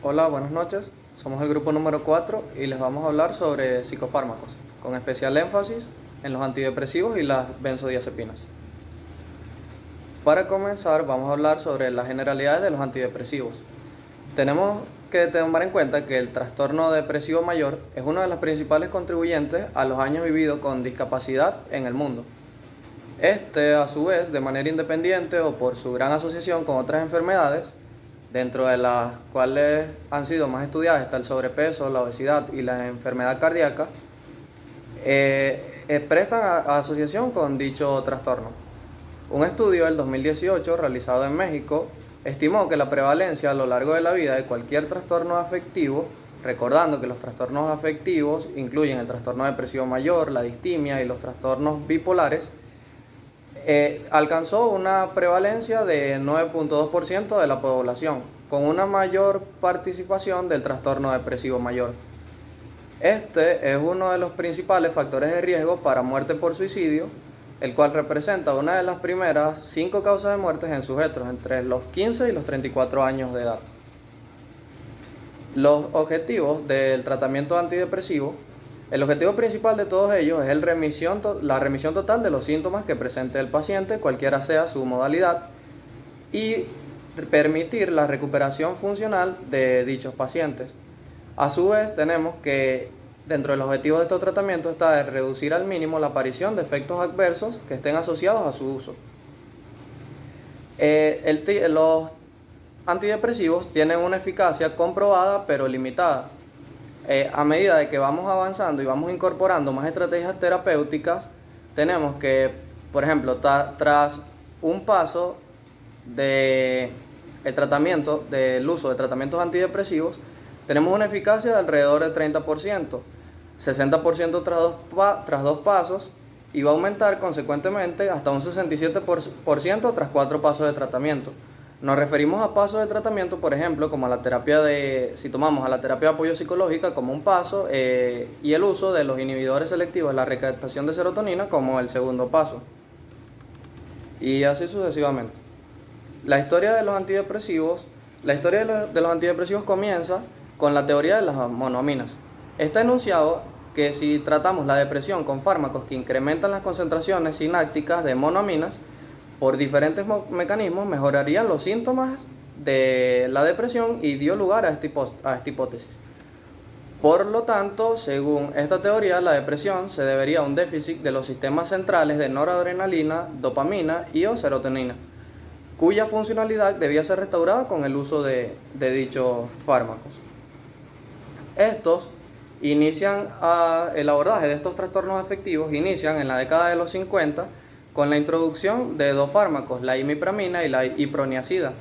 Hola, buenas noches. Somos el grupo número 4 y les vamos a hablar sobre psicofármacos, con especial énfasis en los antidepresivos y las benzodiazepinas. Para comenzar, vamos a hablar sobre las generalidades de los antidepresivos. Tenemos que tomar en cuenta que el trastorno depresivo mayor es uno de los principales contribuyentes a los años vividos con discapacidad en el mundo. Este, a su vez, de manera independiente o por su gran asociación con otras enfermedades, dentro de las cuales han sido más estudiadas está el sobrepeso, la obesidad y la enfermedad cardíaca, prestan a asociación con dicho trastorno. Un estudio del 2018 realizado en México estimó que la prevalencia a lo largo de la vida de cualquier trastorno afectivo, recordando que los trastornos afectivos incluyen el trastorno depresivo mayor, la distimia y los trastornos bipolares, alcanzó una prevalencia de 9.2% de la población, con una mayor participación del trastorno depresivo mayor. Este es uno de los principales factores de riesgo para muerte por suicidio, el cual representa una de las primeras 5 causas de muerte en sujetos entre los 15 y los 34 años de edad. Los objetivos del tratamiento antidepresivo. El objetivo principal de todos ellos es la remisión total de los síntomas que presente el paciente, cualquiera sea su modalidad, y permitir la recuperación funcional de dichos pacientes. A su vez, tenemos que dentro de los objetivos de estos tratamientos está reducir al mínimo la aparición de efectos adversos que estén asociados a su uso. Los antidepresivos tienen una eficacia comprobada pero limitada. A medida de que vamos avanzando y vamos incorporando más estrategias terapéuticas, tenemos que, por ejemplo, tras un paso del uso de tratamientos antidepresivos, tenemos una eficacia de alrededor del 30%, 60% tras dos pasos, y va a aumentar consecuentemente hasta un 67% tras 4 pasos de tratamiento. Nos referimos a pasos de tratamiento, por ejemplo, como a la terapia si tomamos a la terapia de apoyo psicológica como un paso, y el uso de los inhibidores selectivos de la recaptación de serotonina como el segundo paso. Y así sucesivamente. La historia de los antidepresivos comienza con la teoría de las monoaminas. Está enunciado que si tratamos la depresión con fármacos que incrementan las concentraciones sinápticas de monoaminas, por diferentes mecanismos mejorarían los síntomas de la depresión y dio lugar a esta hipótesis. Por lo tanto, según esta teoría, la depresión se debería a un déficit de los sistemas centrales de noradrenalina, dopamina y o serotonina, cuya funcionalidad debía ser restaurada con el uso de dichos fármacos. El abordaje de estos trastornos afectivos inician en la década de los 50 con la introducción de 2 fármacos, la imipramina y la iproniazida.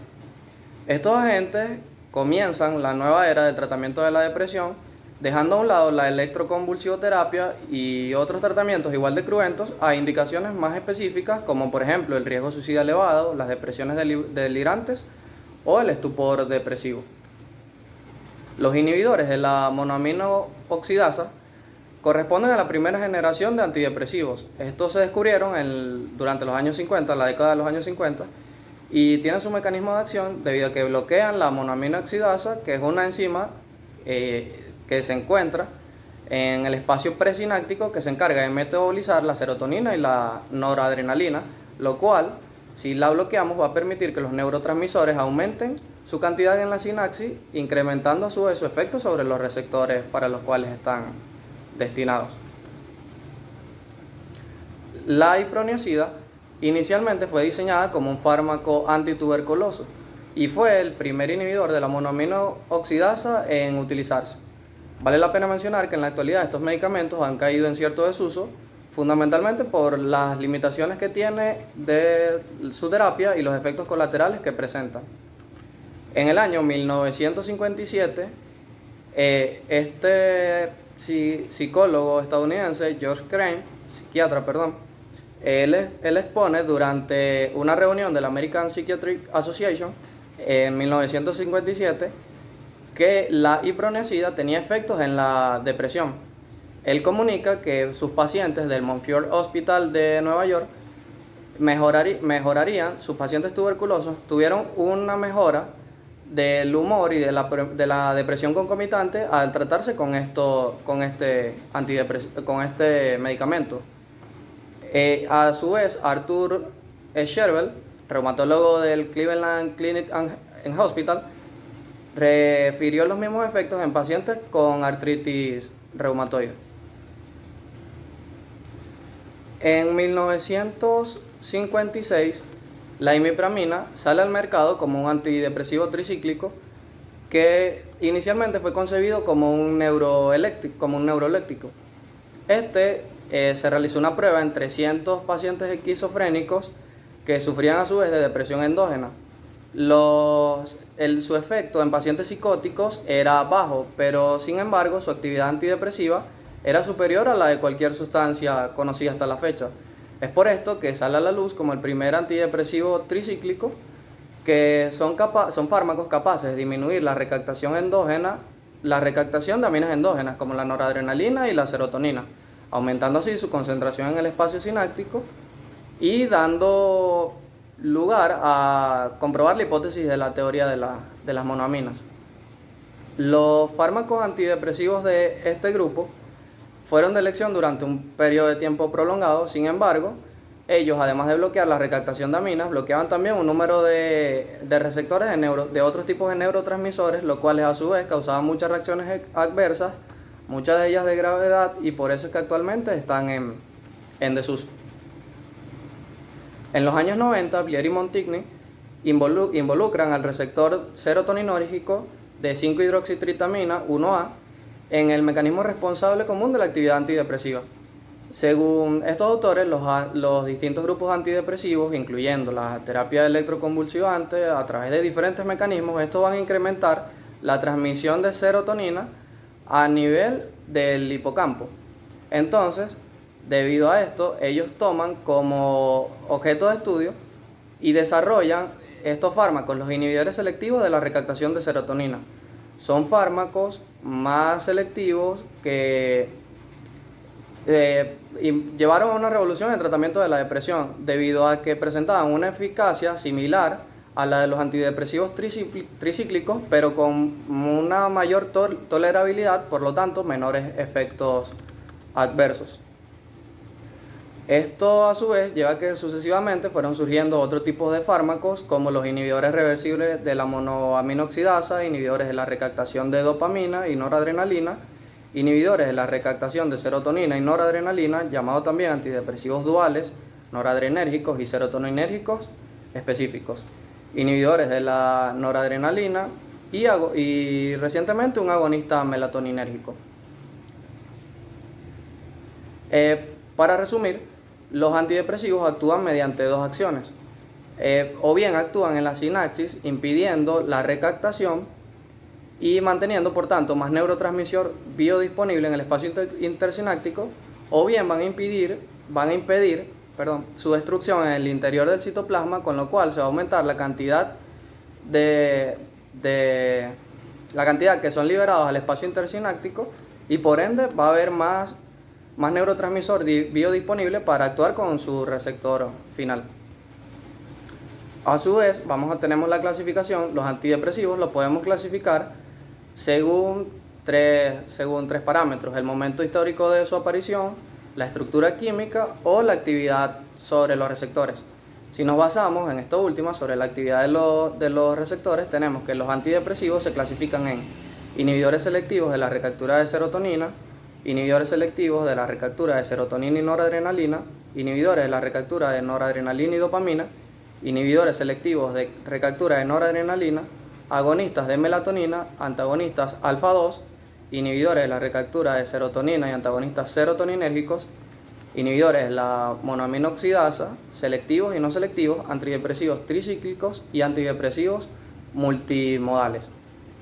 Estos agentes comienzan la nueva era del tratamiento de la depresión, dejando a un lado la electroconvulsivoterapia y otros tratamientos igual de cruentos a indicaciones más específicas, como por ejemplo el riesgo suicida elevado, las depresiones delirantes o el estupor depresivo. Los inhibidores de la monoamino oxidasa corresponden a la primera generación de antidepresivos. Estos se descubrieron durante los años 50, la década de los años 50, y tienen su mecanismo de acción debido a que bloquean la monoamina oxidasa, que es una enzima que se encuentra en el espacio presináptico que se encarga de metabolizar la serotonina y la noradrenalina, lo cual, si la bloqueamos, va a permitir que los neurotransmisores aumenten su cantidad en la sinapsis, incrementando a su vez su efecto sobre los receptores para los cuales están destinados. La iproniazida inicialmente fue diseñada como un fármaco antituberculoso y fue el primer inhibidor de la monoamino oxidasa en utilizarse. Vale la pena mencionar que en la actualidad estos medicamentos han caído en cierto desuso, fundamentalmente por las limitaciones que tiene de su terapia y los efectos colaterales que presentan. En el año 1957, psicólogo estadounidense, George Crane, él expone durante una reunión de la American Psychiatric Association en 1957 que la iproniazida tenía efectos en la depresión. Él comunica que sus pacientes del Montefiore Hospital de Nueva York sus pacientes tuberculosos tuvieron una mejora del humor y de la depresión concomitante al tratarse con con este medicamento. A su vez, Arthur Scherbel, reumatólogo del Cleveland Clinic and Hospital, refirió los mismos efectos en pacientes con artritis reumatoide. En 1956, la imipramina sale al mercado como un antidepresivo tricíclico que inicialmente fue concebido como un neuroléctico. Se realizó una prueba en 300 pacientes esquizofrénicos que sufrían a su vez de depresión endógena. Su efecto en pacientes psicóticos era bajo, pero sin embargo su actividad antidepresiva era superior a la de cualquier sustancia conocida hasta la fecha. Es por esto que sale a la luz como el primer antidepresivo tricíclico, que son fármacos capaces de disminuir la recaptación de aminas endógenas como la noradrenalina y la serotonina, aumentando así su concentración en el espacio sináptico y dando lugar a comprobar la hipótesis de la teoría de las monoaminas. Los fármacos antidepresivos de este grupo fueron de elección durante un periodo de tiempo prolongado. Sin embargo, ellos, además de bloquear la recaptación de aminas, bloqueaban también un número de receptores de otros tipos de neurotransmisores, los cuales a su vez causaban muchas reacciones adversas, muchas de ellas de gravedad, y por eso es que actualmente están en desuso. En los años 90, Blier y Montigny involucran al receptor serotoninérgico de 5-hidroxitritamina 1A en el mecanismo responsable común de la actividad antidepresiva. Según estos autores, los distintos grupos antidepresivos, incluyendo la terapia electroconvulsivante, a través de diferentes mecanismos, estos van a incrementar la transmisión de serotonina a nivel del hipocampo. Entonces, debido a esto, ellos toman como objeto de estudio y desarrollan estos fármacos, los inhibidores selectivos de la recaptación de serotonina. Son fármacos más selectivos que llevaron a una revolución en el tratamiento de la depresión, debido a que presentaban una eficacia similar a la de los antidepresivos tricíclicos, pero con una mayor tolerabilidad, por lo tanto, menores efectos adversos. Esto a su vez lleva a que sucesivamente fueron surgiendo otros tipos de fármacos como los inhibidores reversibles de la monoaminoxidasa, inhibidores de la recaptación de dopamina y noradrenalina, inhibidores de la recaptación de serotonina y noradrenalina, llamados también antidepresivos duales, noradrenérgicos y serotoninérgicos específicos, inhibidores de la noradrenalina y recientemente un agonista melatoninérgico. Para resumir, los antidepresivos actúan mediante dos acciones. O bien actúan en la sinapsis, impidiendo la recaptación y manteniendo, por tanto, más neurotransmisor biodisponible en el espacio intersináptico, o bien van a impedir su destrucción en el interior del citoplasma, con lo cual se va a aumentar la cantidad que son liberados al espacio intersináptico, y por ende va a haber más neurotransmisor biodisponible para actuar con su receptor final. A su vez, tenemos la clasificación. Los antidepresivos los podemos clasificar según tres parámetros: el momento histórico de su aparición, la estructura química o la actividad sobre los receptores. Si nos basamos en esto último, sobre la actividad de los receptores, tenemos que los antidepresivos se clasifican en inhibidores selectivos de la recaptura de serotonina, inhibidores selectivos de la recaptura de serotonina y noradrenalina, inhibidores de la recaptura de noradrenalina y dopamina, inhibidores selectivos de recaptura de noradrenalina, agonistas de melatonina, antagonistas alfa-2, inhibidores de la recaptura de serotonina y antagonistas serotoninérgicos, inhibidores de la monoaminoxidasa, selectivos y no selectivos, antidepresivos tricíclicos y antidepresivos multimodales.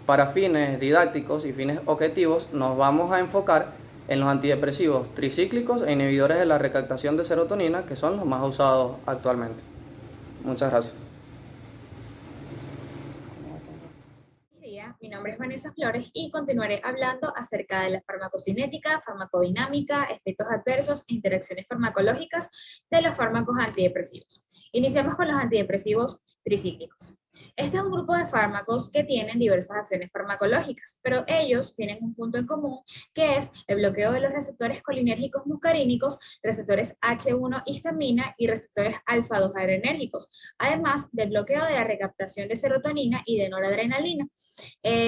Para fines didácticos y fines objetivos, nos vamos a enfocar en los antidepresivos tricíclicos e inhibidores de la recaptación de serotonina, que son los más usados actualmente. Muchas gracias. Mi nombre es Vanessa Flores y continuaré hablando acerca de la farmacocinética, farmacodinámica, efectos adversos e interacciones farmacológicas de los fármacos antidepresivos. Iniciamos con los antidepresivos tricíclicos. Este es un grupo de fármacos que tienen diversas acciones farmacológicas, pero ellos tienen un punto en común, que es el bloqueo de los receptores colinérgicos muscarínicos, receptores H1 histamina y receptores alfa-2 adrenérgicos, además del bloqueo de la recaptación de serotonina y de noradrenalina,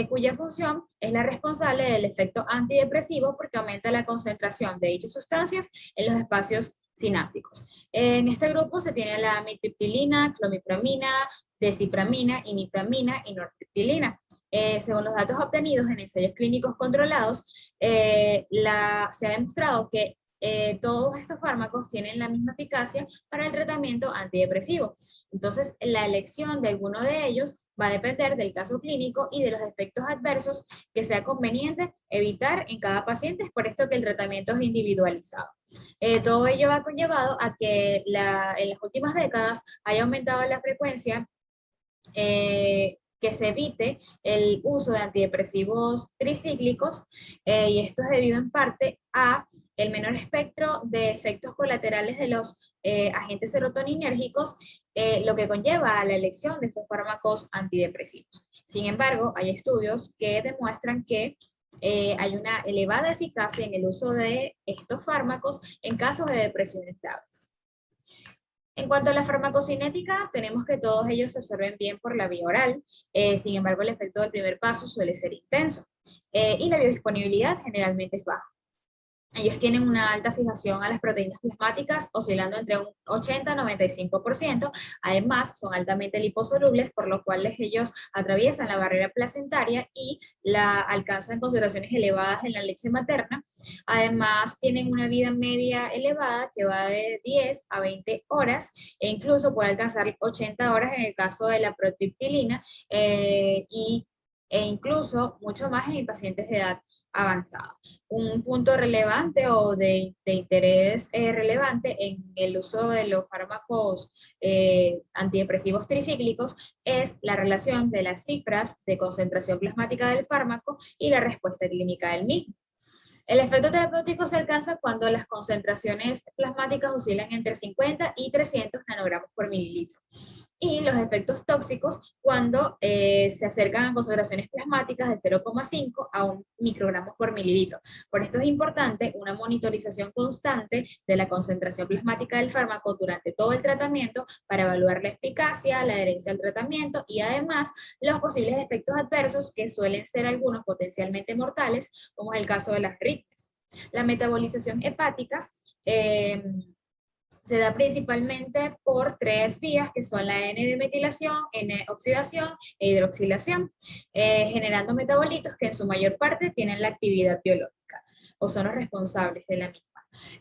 cuya función es la responsable del efecto antidepresivo porque aumenta la concentración de dichas sustancias en los espacios sinápticos. En este grupo se tiene la amitriptilina, clomipramina, desipramina, imipramina y nortriptilina. Según los datos obtenidos en ensayos clínicos controlados, se ha demostrado que todos estos fármacos tienen la misma eficacia para el tratamiento antidepresivo. Entonces, la elección de alguno de ellos va a depender del caso clínico y de los efectos adversos que sea conveniente evitar en cada paciente. Es por esto que el tratamiento es individualizado. Todo ello ha conllevado a que en las últimas décadas haya aumentado la frecuencia que se evite el uso de antidepresivos tricíclicos, y esto es debido en parte a el menor espectro de efectos colaterales de los agentes serotoninérgicos, lo que conlleva a la elección de estos fármacos antidepresivos. Sin embargo, hay estudios que demuestran que hay una elevada eficacia en el uso de estos fármacos en casos de depresiones graves. En cuanto a la farmacocinética, tenemos que todos ellos se absorben bien por la vía oral, sin embargo el efecto del primer paso suele ser intenso, y la biodisponibilidad generalmente es baja. Ellos tienen una alta fijación a las proteínas plasmáticas, oscilando entre un 80 y 95%. Además, son altamente liposolubles, por lo cual ellos atraviesan la barrera placentaria y la alcanzan concentraciones elevadas en la leche materna. Además, tienen una vida media elevada que va de 10 a 20 horas e incluso puede alcanzar 80 horas en el caso de la protriptilina, e incluso mucho más en pacientes de edad avanzada. Un punto relevante o de interés relevante en el uso de los fármacos antidepresivos tricíclicos es la relación de las cifras de concentración plasmática del fármaco y la respuesta clínica del mismo. El efecto terapéutico se alcanza cuando las concentraciones plasmáticas oscilan entre 50 y 300 nanogramos por mililitro. Y los efectos tóxicos cuando se acercan a concentraciones plasmáticas de 0,5 a 1 microgramos por mililitro. Por esto es importante una monitorización constante de la concentración plasmática del fármaco durante todo el tratamiento para evaluar la eficacia, la adherencia al tratamiento y además los posibles efectos adversos, que suelen ser algunos potencialmente mortales, como es el caso de las arritmias. La metabolización hepática se da principalmente por tres vías, que son la N-demetilación, N-oxidación e hidroxilación, generando metabolitos que en su mayor parte tienen la actividad biológica o son los responsables de la misma.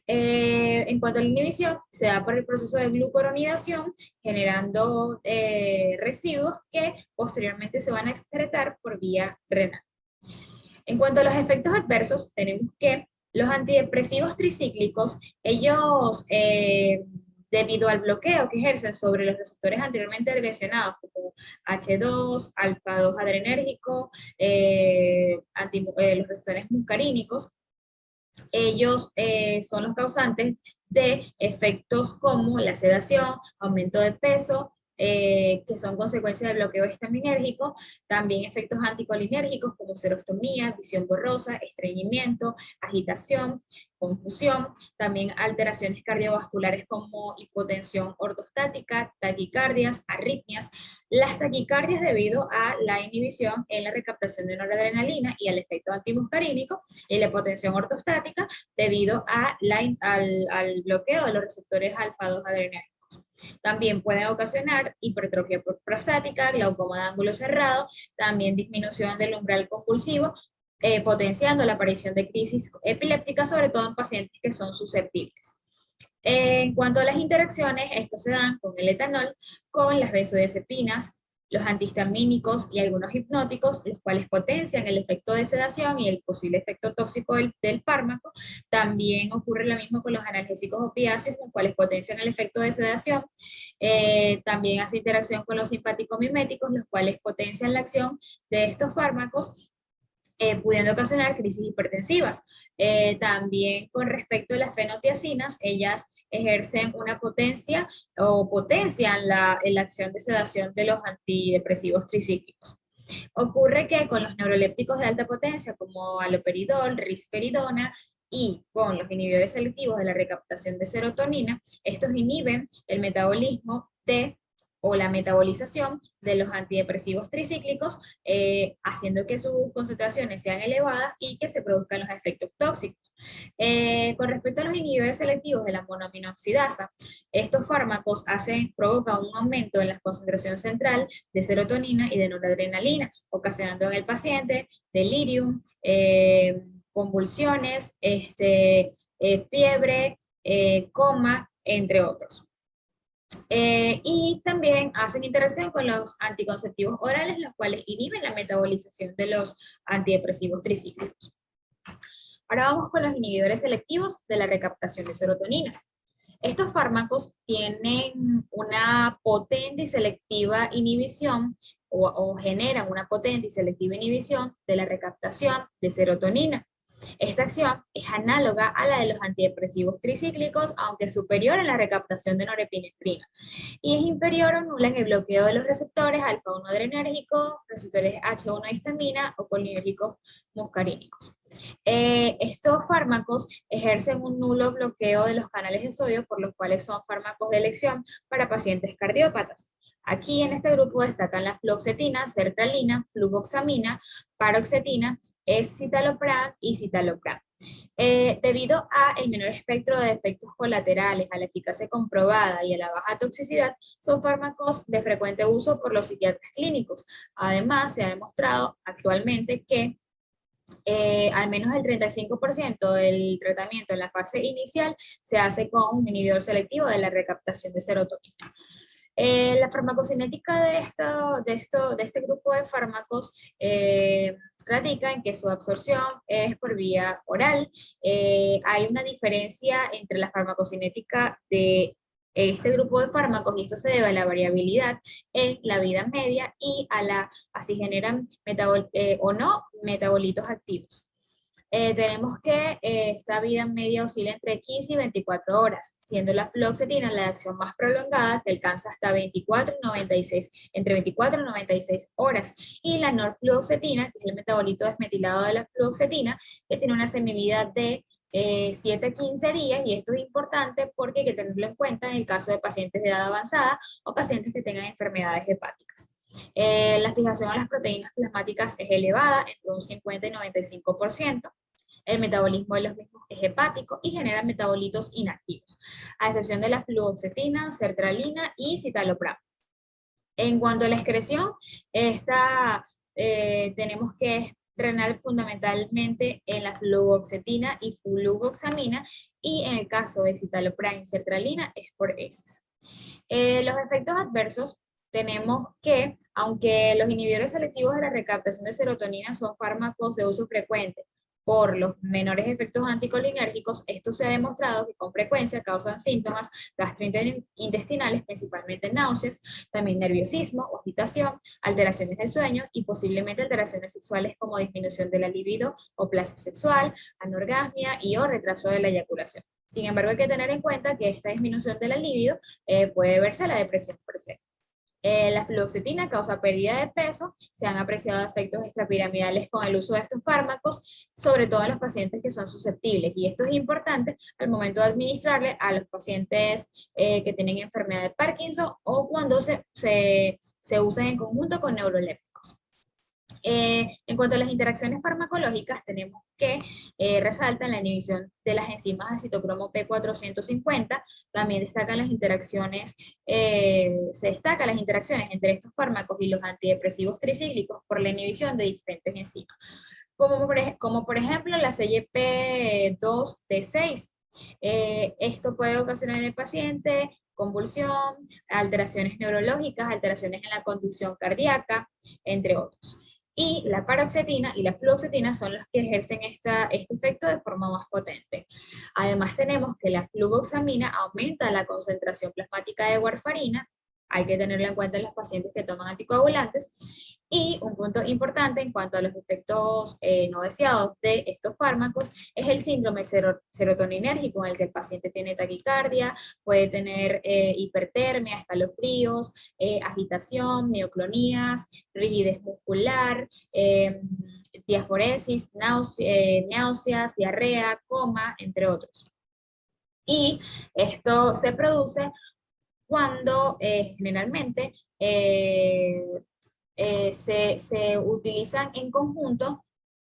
En cuanto a la inhibición, se da por el proceso de glucuronidación, generando residuos que posteriormente se van a excretar por vía renal. En cuanto a los efectos adversos, tenemos que los antidepresivos tricíclicos, ellos, debido al bloqueo que ejercen sobre los receptores anteriormente mencionados, como H2, alfa-2 adrenérgico, los receptores muscarínicos, ellos son los causantes de efectos como la sedación, aumento de peso, que son consecuencia del bloqueo estaminérgico, también efectos anticolinérgicos como serostomía, visión borrosa, estreñimiento, agitación, confusión, también alteraciones cardiovasculares como hipotensión ortostática, taquicardias, arritmias. Las taquicardias debido a la inhibición en la recaptación de noradrenalina y al efecto antimuscarínico, y la hipotensión ortostática debido a al bloqueo de los receptores alfa-2 adrenérgicos. También pueden ocasionar hipertrofia prostática, glaucoma de ángulo cerrado, también disminución del umbral convulsivo, potenciando la aparición de crisis epilépticas, sobre todo en pacientes que son susceptibles. En cuanto a las interacciones, estos se dan con el etanol, con las benzodiazepinas, los antihistamínicos y algunos hipnóticos, los cuales potencian el efecto de sedación y el posible efecto tóxico del fármaco. También ocurre lo mismo con los analgésicos opiáceos, los cuales potencian el efecto de sedación. También hace interacción con los simpático-miméticos, los cuales potencian la acción de estos fármacos. pudiendo ocasionar crisis hipertensivas. También con respecto a las fenotiacinas, ellas ejercen una potencia o potencian la acción de sedación de los antidepresivos tricíclicos. Ocurre que con los neurolépticos de alta potencia como aloperidol, risperidona, y con los inhibidores selectivos de la recaptación de serotonina, estos inhiben el metabolismo de o la metabolización de los antidepresivos tricíclicos, haciendo que sus concentraciones sean elevadas y que se produzcan los efectos tóxicos. Con respecto a los inhibidores selectivos de la monoaminoxidasa, estos fármacos provocan un aumento en la concentración central de serotonina y de noradrenalina, ocasionando en el paciente delirium, convulsiones, fiebre, coma, entre otros. Y también hacen interacción con los anticonceptivos orales, los cuales inhiben la metabolización de los antidepresivos tricíclicos. Ahora vamos con los inhibidores selectivos de la recaptación de serotonina. Estos fármacos tienen una potente y selectiva inhibición o generan una potente y selectiva inhibición de la recaptación de serotonina. Esta acción es análoga a la de los antidepresivos tricíclicos, aunque superior a la recaptación de norepinefrina, y es inferior o nula en el bloqueo de los receptores alfa-1 adrenérgico, receptores H1 histamina o colinérgicos muscarínicos. Estos fármacos ejercen un nulo bloqueo de los canales de sodio, por los cuales son fármacos de elección para pacientes cardiópatas. Aquí en este grupo destacan la fluoxetina, sertralina, fluvoxamina, paroxetina, escitalopram y citalopram. Debido a el menor espectro de efectos colaterales, a la eficacia comprobada y a la baja toxicidad, son fármacos de frecuente uso por los psiquiatras clínicos. Además, se ha demostrado actualmente que al menos el 35% del tratamiento en la fase inicial se hace con un inhibidor selectivo de la recaptación de serotonina. La farmacocinética de este grupo de fármacos radica en que su absorción es por vía oral. Hay una diferencia entre la farmacocinética de este grupo de fármacos, y esto se debe a la variabilidad en la vida media y así generan o no metabolitos activos. Tenemos que esta vida media oscila entre 15 y 24 horas, siendo la fluoxetina la acción más prolongada, que alcanza hasta 24 y 96, entre 24 y 96 horas, y la norfluoxetina, que es el metabolito desmetilado de la fluoxetina, que tiene una semivida de 7 a 15 días, y esto es importante porque hay que tenerlo en cuenta en el caso de pacientes de edad avanzada o pacientes que tengan enfermedades hepáticas. La fijación a las proteínas plasmáticas es elevada, entre un 50 y 95%. El metabolismo de los mismos es hepático y genera metabolitos inactivos, a excepción de la fluoxetina, sertralina y citalopram. En cuanto a la excreción, tenemos que renal fundamentalmente en la fluoxetina y fluvoxamina, y en el caso de citalopram y sertralina es por heces. Los efectos adversos, tenemos que, aunque los inhibidores selectivos de la recaptación de serotonina son fármacos de uso frecuente por los menores efectos anticolinérgicos, esto se ha demostrado que con frecuencia causan síntomas gastrointestinales, principalmente náuseas, también nerviosismo, agitación, alteraciones del sueño y posiblemente alteraciones sexuales como disminución de la libido o placer sexual, anorgasmia y o retraso de la eyaculación. Sin embargo, hay que tener en cuenta que esta disminución de la libido puede verse a la depresión per se. La fluoxetina causa pérdida de peso. Se han apreciado efectos extrapiramidales con el uso de estos fármacos, sobre todo en los pacientes que son susceptibles, y esto es importante al momento de administrarle a los pacientes que tienen enfermedad de Parkinson o cuando se usan en conjunto con neurolépticos. En cuanto a las interacciones farmacológicas, tenemos que resaltan la inhibición de las enzimas de citocromo P450, también destacan las interacciones, se destacan las interacciones entre estos fármacos y los antidepresivos tricíclicos por la inhibición de diferentes enzimas, como por ejemplo la CYP2D6. Esto puede ocasionar en el paciente convulsión, alteraciones neurológicas, alteraciones en la conducción cardíaca, entre otros. Y la paroxetina y la fluoxetina son los que ejercen este efecto de forma más potente. Además tenemos que la fluvoxamina aumenta la concentración plasmática de warfarina, hay que tenerlo en cuenta en los pacientes que toman anticoagulantes. Y un punto importante en cuanto a los efectos no deseados de estos fármacos es el síndrome serotoninérgico, en el que el paciente tiene taquicardia, puede tener hipertermia, escalofríos, agitación, mioclonías, rigidez muscular, diaforesis, náuseas, diarrea, coma, entre otros. Y esto se produce cuando generalmente se utilizan en conjunto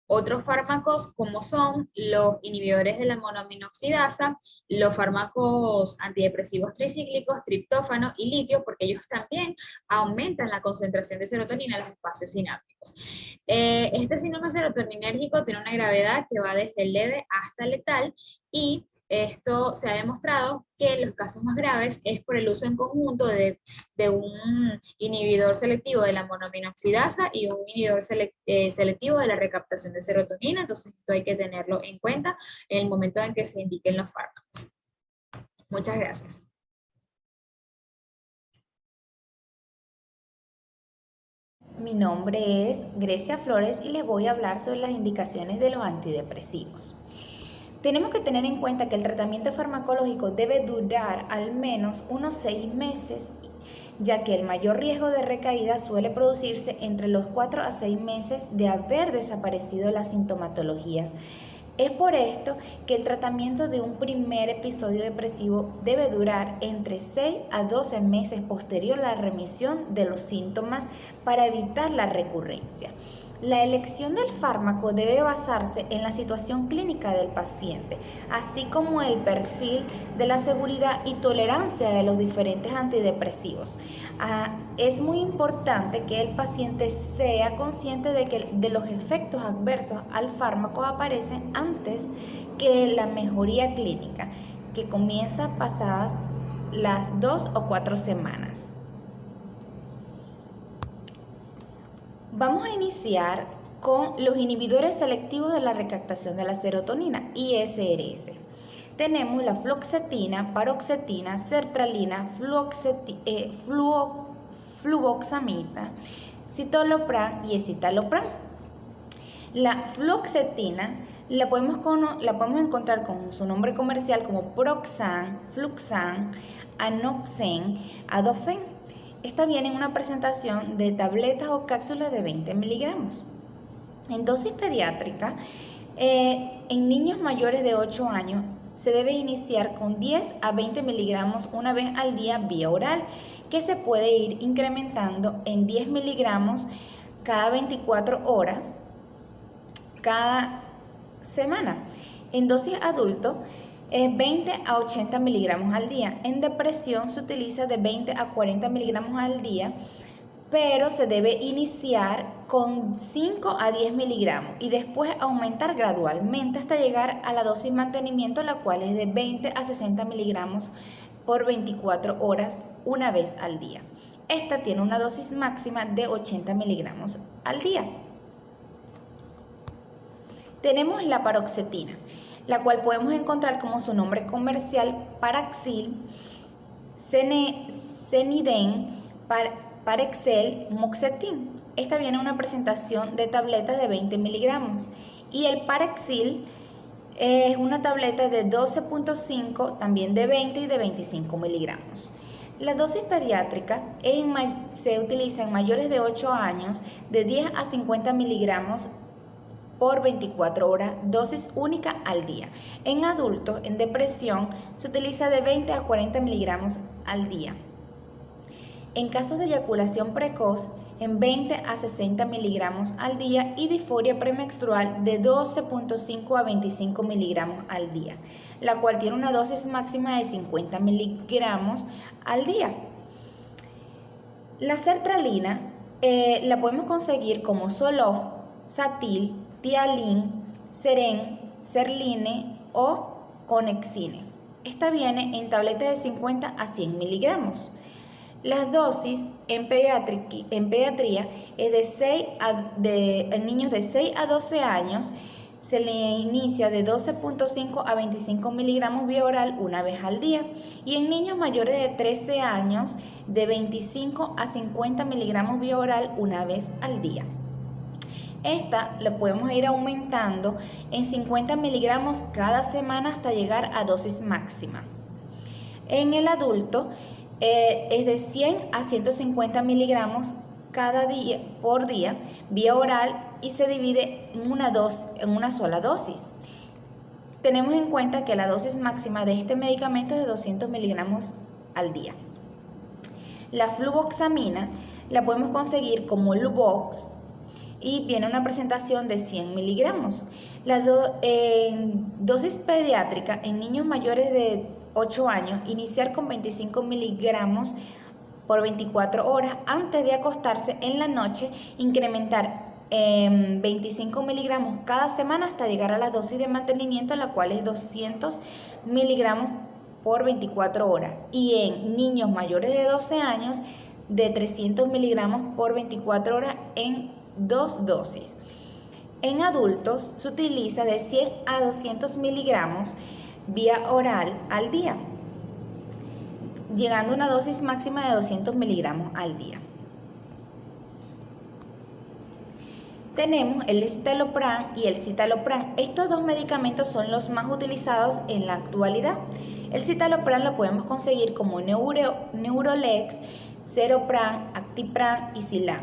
otros fármacos como son los inhibidores de la monoaminoxidasa, los fármacos antidepresivos tricíclicos, triptófano y litio, porque ellos también aumentan la concentración de serotonina en los espacios sinápticos. Este síndrome serotoninérgico tiene una gravedad que va desde leve hasta letal, y esto se ha demostrado que en los casos más graves es por el uso en conjunto de un inhibidor selectivo de la monoaminoxidasa y un inhibidor selectivo de la recaptación de serotonina. Entonces esto hay que tenerlo en cuenta en el momento en que se indiquen los fármacos. Muchas gracias. Mi nombre es Grecia Flores y les voy a hablar sobre las indicaciones de los antidepresivos. Tenemos que tener en cuenta que el tratamiento farmacológico debe durar al menos unos 6 meses, ya que el mayor riesgo de recaída suele producirse entre los 4 a 6 meses de haber desaparecido las sintomatologías. Es por esto que el tratamiento de un primer episodio depresivo debe durar entre 6 a 12 meses posterior a la remisión de los síntomas para evitar la recurrencia. La elección del fármaco debe basarse en la situación clínica del paciente, así como el perfil de la seguridad y tolerancia de los diferentes antidepresivos. Es muy importante que el paciente sea consciente de los efectos adversos al fármaco aparecen antes que la mejoría clínica, que comienza pasadas las 2 o 4 semanas. Vamos a iniciar con los inhibidores selectivos de la recaptación de la serotonina, ISRS. Tenemos la fluoxetina, paroxetina, sertralina, fluvoxamina, citalopram y escitalopram. La fluoxetina la podemos encontrar con su nombre comercial como Proxan, Fluxan, Anoxen, Adofen. Esta viene en una presentación de tabletas o cápsulas de 20 miligramos. En dosis pediátrica, en niños mayores de 8 años, se debe iniciar con 10 a 20 miligramos una vez al día vía oral, que se puede ir incrementando en 10 miligramos cada 24 horas, cada semana. En dosis adulto, 20 a 80 miligramos al día. En depresión se utiliza de 20 a 40 miligramos al día, pero se debe iniciar con 5 a 10 miligramos y después aumentar gradualmente hasta llegar a la dosis mantenimiento, la cual es de 20 a 60 miligramos por 24 horas una vez al día. Esta tiene una dosis máxima de 80 miligramos al día. Tenemos la paroxetina, la cual podemos encontrar como su nombre comercial Paraxil, Ceniden, Parexel, Moxetin. Esta viene en una presentación de tabletas de 20 miligramos. Y el Paraxil es una tableta de 12.5, también de 20 y de 25 miligramos. La dosis pediátrica se utiliza en mayores de 8 años de 10 a 50 miligramos por 24 horas, dosis única al día. En adultos, en depresión, se utiliza de 20 a 40 miligramos al día. En casos de eyaculación precoz, en 20 a 60 miligramos al día, y disforia premenstrual de 12.5 a 25 miligramos al día, la cual tiene una dosis máxima de 50 miligramos al día. La sertralina la podemos conseguir como Zoloft, Satil, Tialin, Seren, Serline o Conexine. Esta viene en tabletas de 50 a 100 miligramos. Las dosis en pediatría es en niños de 6 a 12 años se le inicia de 12.5 a 25 miligramos vía oral una vez al día, y en niños mayores de 13 años de 25 a 50 miligramos vía oral una vez al día. Esta la podemos ir aumentando en 50 miligramos cada semana hasta llegar a dosis máxima. En el adulto es de 100 a 150 miligramos cada día por día vía oral y se divide en una sola dosis. Tenemos en cuenta que la dosis máxima de este medicamento es de 200 miligramos al día. La fluvoxamina la podemos conseguir como Luvox y viene una presentación de 100 miligramos. La dosis pediátrica en niños mayores de 8 años, iniciar con 25 miligramos por 24 horas antes de acostarse en la noche, incrementar 25 miligramos cada semana hasta llegar a la dosis de mantenimiento, la cual es 200 miligramos por 24 horas. Y en niños mayores de 12 años, de 300 miligramos por 24 horas en 2 dosis. En adultos se utiliza de 100 a 200 miligramos vía oral al día, llegando a una dosis máxima de 200 miligramos al día. Tenemos el escitalopram y el citalopram. Estos dos medicamentos son los más utilizados en la actualidad. El citalopram lo podemos conseguir como Neurolex, Seropram, Actipram y Cilan.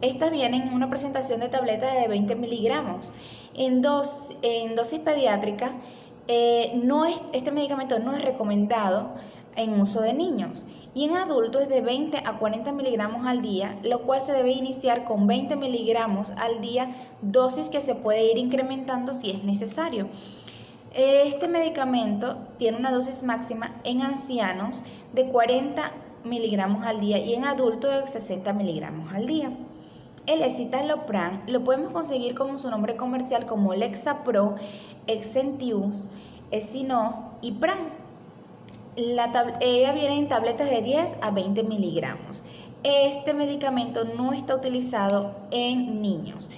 Estas vienen en una presentación de tabletas de 20 miligramos. En dosis pediátrica, este medicamento no es recomendado en uso de niños, y en adultos es de 20 a 40 miligramos al día, lo cual se debe iniciar con 20 miligramos al día, dosis que se puede ir incrementando si es necesario. Este medicamento tiene una dosis máxima en ancianos de 40 miligramos al día y en adultos de 60 miligramos al día. El escitalopram lo podemos conseguir como su nombre comercial como Lexapro, Exentius, Esinos y Pram. Ella viene en tabletas de 10 a 20 miligramos. Este medicamento no está utilizado en niños.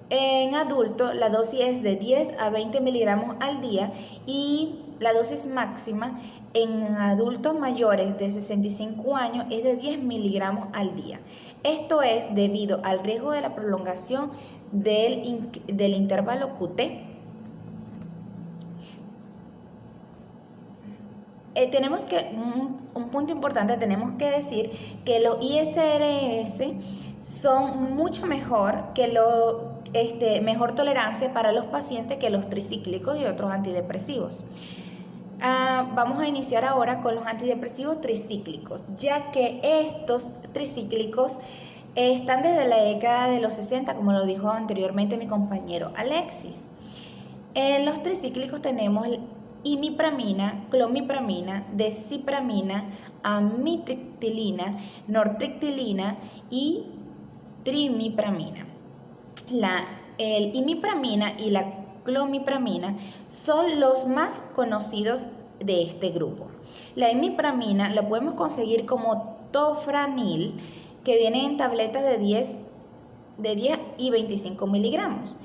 En adultos la dosis es de 10 a 20 miligramos al día y la dosis máxima en adultos mayores de 65 años es de 10 miligramos al día. Esto es debido al riesgo de la prolongación del intervalo QT. Tenemos un punto importante, tenemos que decir que los ISRS son mucho mejor que mejor tolerancia para los pacientes que los tricíclicos y otros antidepresivos. Vamos a iniciar ahora con los antidepresivos tricíclicos, ya que estos tricíclicos están desde la década de los 60, como lo dijo anteriormente mi compañero Alexis. En los tricíclicos tenemos imipramina, clomipramina, descipramina, amitriptilina, nortriptilina y trimipramina. El imipramina y la clomipramina son los más conocidos de este grupo. La imipramina la podemos conseguir como tofranil, que viene en tabletas de 10 y 25 miligramos.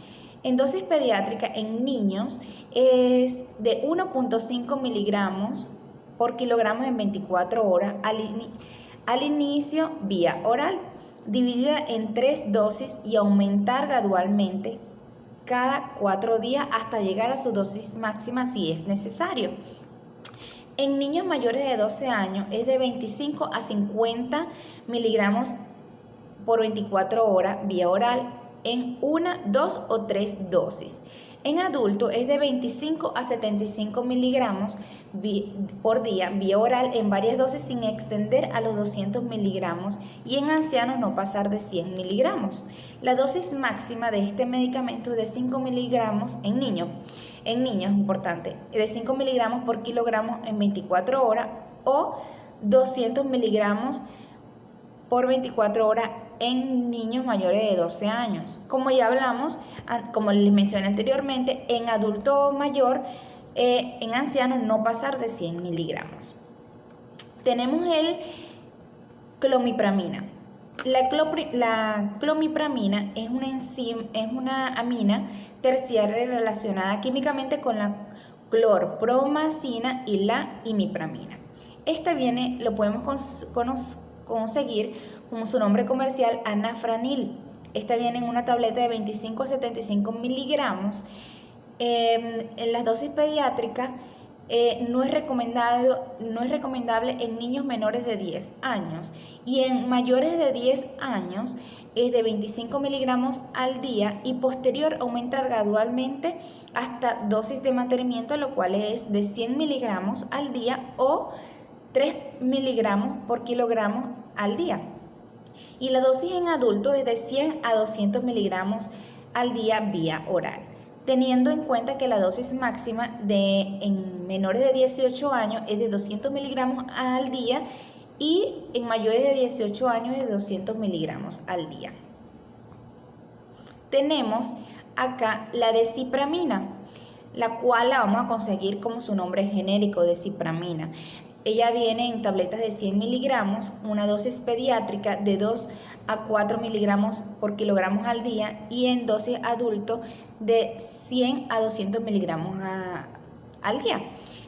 En dosis pediátrica en niños es de 1.5 miligramos por kilogramo en 24 horas al inicio vía oral, dividida en 3 dosis y aumentar gradualmente cada 4 días hasta llegar a su dosis máxima si es necesario. En niños mayores de 12 años es de 25 a 50 miligramos por 24 horas vía oral en 1, 2 o 3 dosis. En adultos es de 25 a 75 miligramos por día vía oral en varias dosis sin extender a los 200 miligramos y en ancianos no pasar de 100 miligramos. La dosis máxima de este medicamento es de 5 miligramos en niños, importante, de 5 miligramos por kilogramo en 24 horas o 200 miligramos por 24 horas en niños mayores de 12 años. Como ya hablamos, como les mencioné anteriormente, en adulto mayor, en ancianos no pasar de 100 miligramos. Tenemos el clomipramina. La clomipramina es una amina terciaria relacionada químicamente con la clorpromazina y la imipramina. Esta lo podemos conseguir como su nombre comercial, anafranil. Esta viene en una tableta de 25 a 75 miligramos. En las dosis pediátricas no es recomendable en niños menores de 10 años y en mayores de 10 años es de 25 miligramos al día y posterior aumentar gradualmente hasta dosis de mantenimiento, lo cual es de 100 miligramos al día o 3 miligramos por kilogramo al día. Y la dosis en adultos es de 100 a 200 miligramos al día vía oral, teniendo en cuenta que la dosis máxima en menores de 18 años es de 200 miligramos al día y en mayores de 18 años es de 200 miligramos al día. Tenemos acá la decipramina, la cual la vamos a conseguir como su nombre genérico, decipramina. Ella viene en tabletas de 100 miligramos, una dosis pediátrica de 2 a 4 miligramos por kilogramo al día y en dosis adulto de 100 a 200 miligramos al día,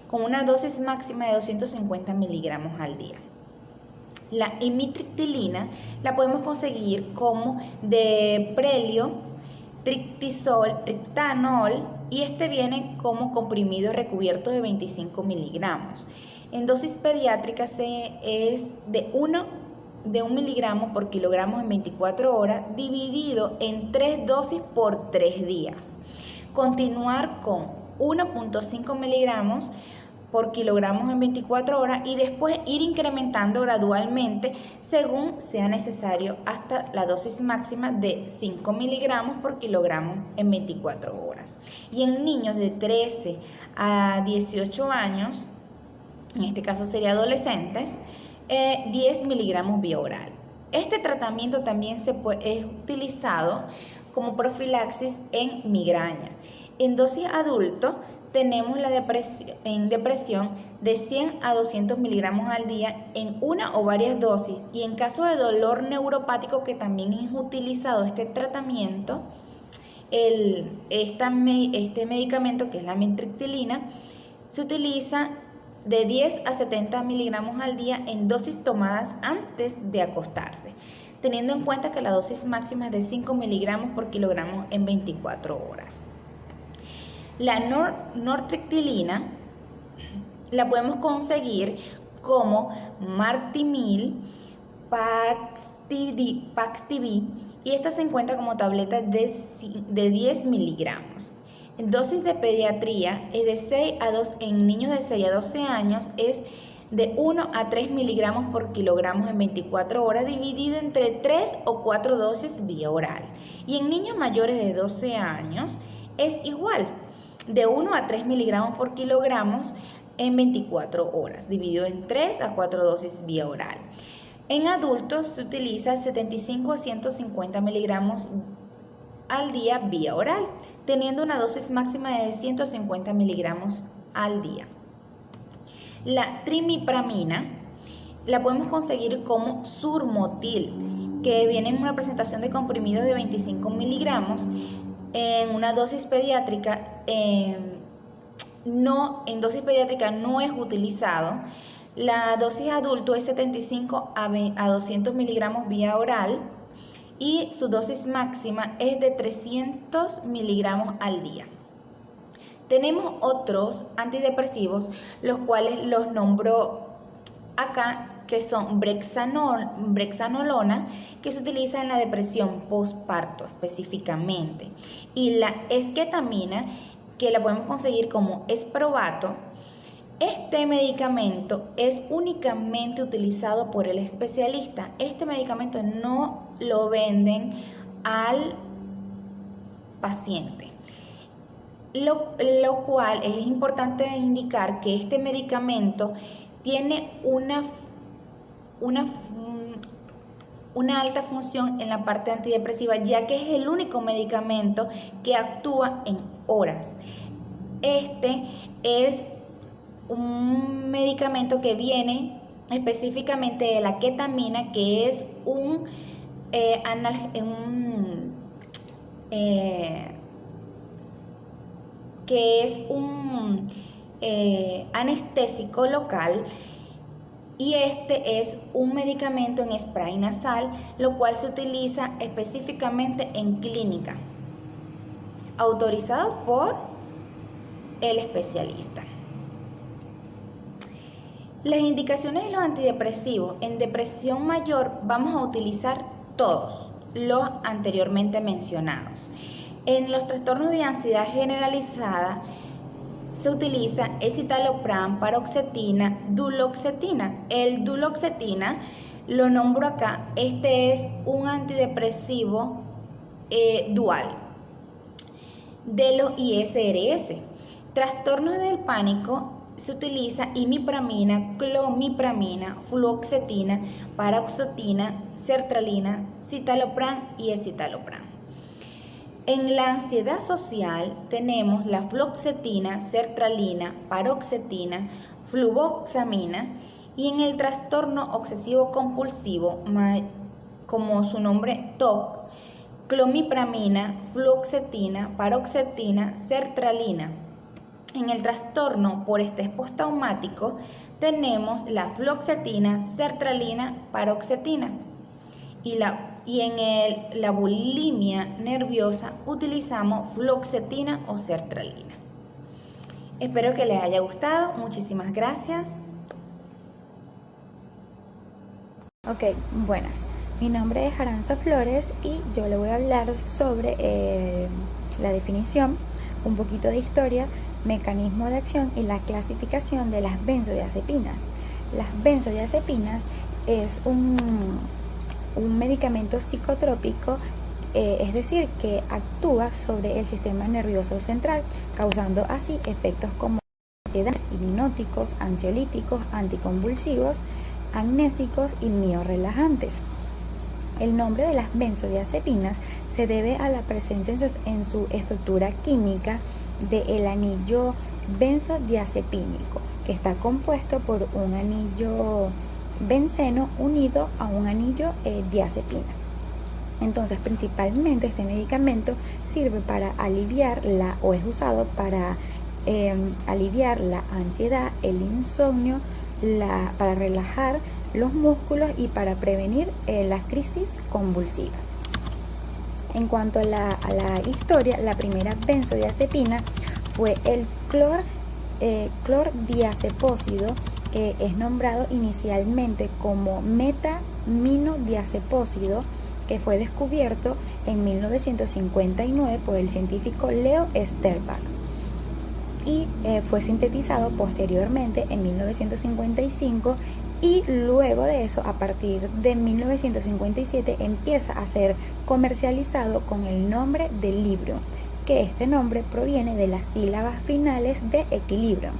con una dosis máxima de 250 miligramos al día. La imitriptilina la podemos conseguir como de prelio, triptisol, triptanol y este viene como comprimido recubierto de 25 miligramos. En dosis pediátricas es de 1 miligramo por kilogramo en 24 horas dividido en 3 dosis por 3 días. Continuar con 1.5 miligramos por kilogramo en 24 horas y después ir incrementando gradualmente según sea necesario hasta la dosis máxima de 5 miligramos por kilogramo en 24 horas. Y en niños de 13 a 18 años, en este caso sería adolescentes, 10 miligramos vía oral. Este tratamiento también es utilizado como profilaxis en migraña. En dosis adulto tenemos en depresión de 100 a 200 miligramos al día en una o varias dosis y en caso de dolor neuropático que también es utilizado este tratamiento, este medicamento que es la amitriptilina se utiliza de 10 a 70 miligramos al día en dosis tomadas antes de acostarse, teniendo en cuenta que la dosis máxima es de 5 miligramos por kilogramo en 24 horas. La nortriptilina la podemos conseguir como Martimil, Paxtivi y esta se encuentra como tableta de 10 miligramos. En dosis de pediatría es de 6 a 2, en niños de 6 a 12 años es de 1 a 3 miligramos por kilogramo en 24 horas dividida entre 3 o 4 dosis vía oral. Y en niños mayores de 12 años es igual, de 1 a 3 miligramos por kilogramos en 24 horas, dividido en 3 a 4 dosis vía oral. En adultos se utiliza 75 a 150 miligramos al día vía oral, teniendo una dosis máxima de 150 miligramos al día. La trimipramina la podemos conseguir como Surmotil, que viene en una presentación de comprimidos de 25 miligramos en una dosis pediátrica. En dosis pediátrica no es utilizado. La dosis adulto es 75 a 200 miligramos vía oral y su dosis máxima es de 300 miligramos al día. Tenemos otros antidepresivos, los cuales los nombro acá, que son brexanolona, que se utiliza en la depresión postparto específicamente, y la esketamina, que la podemos conseguir como Esprovato. Este medicamento es únicamente utilizado por el especialista. Este medicamento no lo venden al paciente. Lo cual es importante indicar que este medicamento tiene una alta función en la parte antidepresiva, ya que es el único medicamento que actúa en horas. Este es un medicamento que viene específicamente de la ketamina, que es un que es un anestésico local, y este es un medicamento en spray nasal, lo cual se utiliza específicamente en clínica, autorizado por el especialista. Las indicaciones de los antidepresivos: en depresión mayor vamos a utilizar todos los anteriormente mencionados. En los trastornos de ansiedad generalizada se utiliza escitalopram, paroxetina, duloxetina. El duloxetina lo nombro acá, este es un antidepresivo dual de los ISRS. Trastornos del pánico, se utiliza imipramina, clomipramina, fluoxetina, paroxetina, sertralina, citalopram y escitalopram. En la ansiedad social tenemos la fluoxetina, sertralina, paroxetina, fluvoxamina, y en el trastorno obsesivo compulsivo, como su nombre TOC, clomipramina, fluoxetina, paroxetina, sertralina. En el trastorno por estrés postraumático tenemos la fluoxetina, sertralina, paroxetina. Y en la bulimia nerviosa utilizamos fluoxetina o sertralina. Espero que les haya gustado. Muchísimas gracias. Ok, buenas. Mi nombre es Aranza Flores y yo le voy a hablar sobre la definición, un poquito de historia, mecanismo de acción y la clasificación de las benzodiazepinas. Las benzodiazepinas es un medicamento psicotrópico, es decir, que actúa sobre el sistema nervioso central, causando así efectos como ansiedad, hipnóticos, ansiolíticos, anticonvulsivos, amnésicos y miorrelajantes. El nombre de las benzodiazepinas se debe a la presencia en su estructura química del anillo benzodiazepínico, que está compuesto por un anillo benceno unido a un anillo diazepina. Entonces, principalmente este medicamento sirve para aliviar o es usado para aliviar la ansiedad, el insomnio, para relajar los músculos y para prevenir las crisis convulsivas. En cuanto a la historia, la primera benzodiazepina fue el clordiazepósido, que es nombrado inicialmente como metaminodiazepósido, que fue descubierto en 1959 por el científico Leo Sterbak y fue sintetizado posteriormente en 1955, y luego de eso, a partir de 1957, empieza a ser comercializado con el nombre de Librium, que este nombre proviene de las sílabas finales de equilibrio.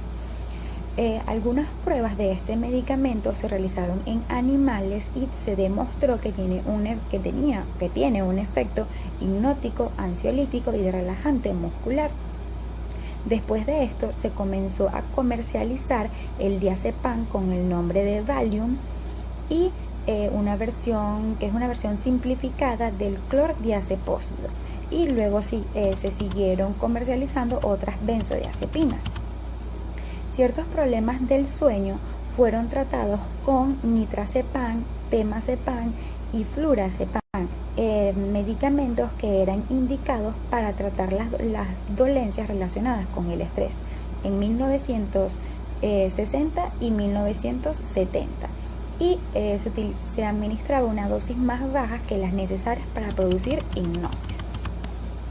Algunas pruebas de este medicamento se realizaron en animales y se demostró que tiene un efecto hipnótico, ansiolítico y de relajante muscular. Después de esto se comenzó a comercializar el diazepam con el nombre de Valium y una versión simplificada del clordiazepósido, y luego se siguieron comercializando otras benzodiazepinas. Ciertos problemas del sueño fueron tratados con nitrazepam, temazepam y flurazepam, medicamentos que eran indicados para tratar las dolencias relacionadas con el estrés en 1960 y 1970, y se administraba una dosis más baja que las necesarias para producir hipnosis.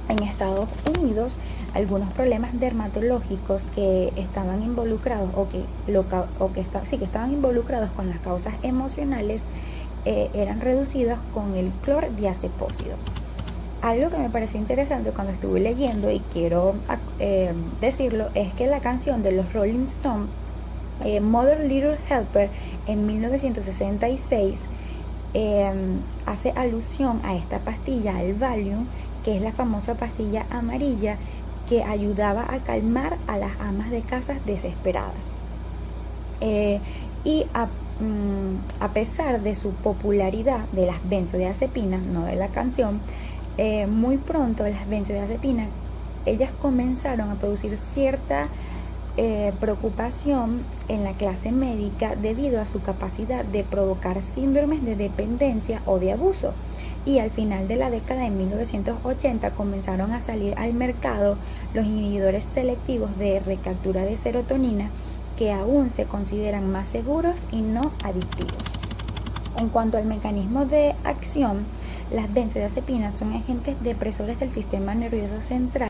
En Estados Unidos, algunos problemas dermatológicos que estaban involucrados que estaban involucrados con las causas emocionales eran reducidos con el clordiazepósido. Algo que me pareció interesante cuando estuve leyendo y quiero decirlo es que la canción de los Rolling Stones, Mother Little Helper, en 1966 hace alusión a esta pastilla, al Valium, que es la famosa pastilla amarilla que ayudaba a calmar a las amas de casa desesperadas. Y a pesar de su popularidad de las benzodiazepinas, no de la canción, muy pronto las benzodiazepinas, ellas comenzaron a producir cierta preocupación en la clase médica debido a su capacidad de provocar síndromes de dependencia o de abuso. Y al final de la década de 1980 comenzaron a salir al mercado los inhibidores selectivos de recaptura de serotonina, que aún se consideran más seguros y no adictivos. En cuanto al mecanismo de acción, las benzodiazepinas son agentes depresores del sistema nervioso central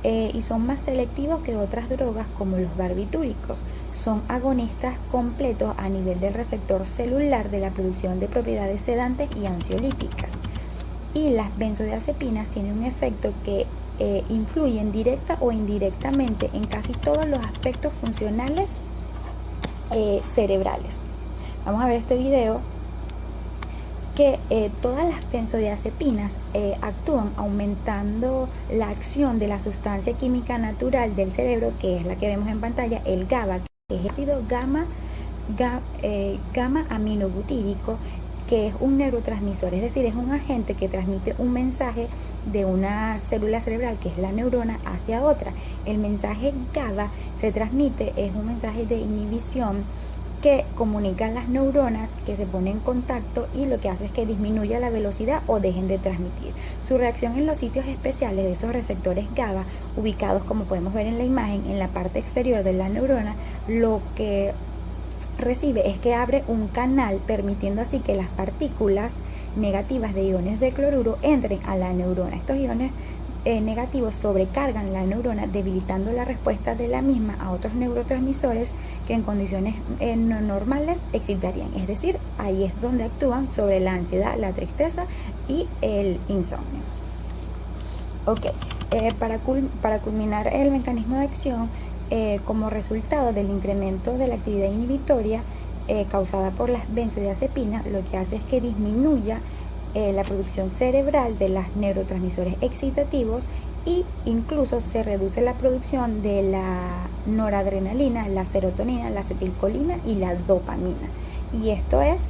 y son más selectivos que otras drogas como los barbitúricos. Son agonistas completos a nivel del receptor celular de la producción de propiedades sedantes y ansiolíticas. Y las benzodiazepinas tienen un efecto que influyen directa o indirectamente en casi todos los aspectos funcionales cerebrales. Vamos a ver este video que todas las benzodiazepinas actúan aumentando la acción de la sustancia química natural del cerebro, que es la que vemos en pantalla, el GABA, que es ácido gamma aminobutírico, que es un neurotransmisor, es decir, es un agente que transmite un mensaje de una célula cerebral, que es la neurona, hacia otra. El mensaje GABA se transmite, es un mensaje de inhibición que comunican las neuronas, que se ponen en contacto, y lo que hace es que disminuya la velocidad o dejen de transmitir. Su reacción en los sitios especiales de esos receptores GABA, ubicados, como podemos ver en la imagen, en la parte exterior de la neurona, lo que recibe es que abre un canal, permitiendo así que las partículas negativas de iones de cloruro entren a la neurona. Estos iones negativos sobrecargan la neurona, debilitando la respuesta de la misma a otros neurotransmisores que en condiciones no normales excitarían. Es decir, ahí es donde actúan sobre la ansiedad, la tristeza y el insomnio. Ok, para culminar el mecanismo de acción, como resultado del incremento de la actividad inhibitoria causada por las benzodiazepinas, lo que hace es que disminuya la producción cerebral de los neurotransmisores excitativos, y incluso se reduce la producción de la noradrenalina, la serotonina, la acetilcolina y la dopamina. Y esto es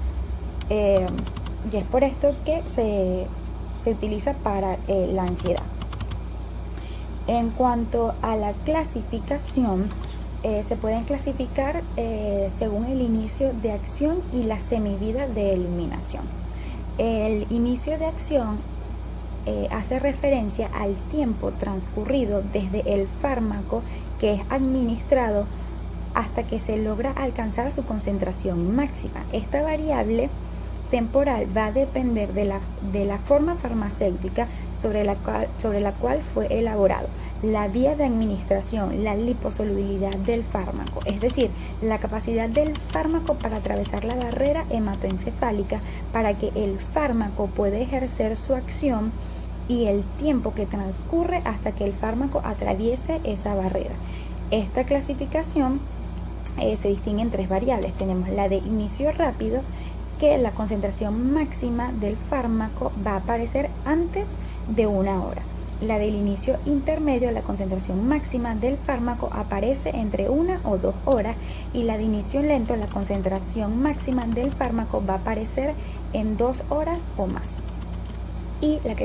por esto que se utiliza para la ansiedad. En cuanto a la clasificación, se pueden clasificar según el inicio de acción y la semivida de eliminación. El inicio de acción hace referencia al tiempo transcurrido desde el fármaco que es administrado hasta que se logra alcanzar su concentración máxima. Esta variable temporal va a depender de la forma farmacéutica sobre la cual fue elaborado, la vía de administración, la liposolubilidad del fármaco, es decir, la capacidad del fármaco para atravesar la barrera hematoencefálica para que el fármaco pueda ejercer su acción, y el tiempo que transcurre hasta que el fármaco atraviese esa barrera. Esta clasificación se distingue en tres variables. Tenemos la de inicio rápido, que la concentración máxima del fármaco va a aparecer antes de 1 hora. La del inicio intermedio, la concentración máxima del fármaco aparece entre 1 o 2 horas, y la de inicio lento, la concentración máxima del fármaco va a aparecer en 2 horas o más. Y la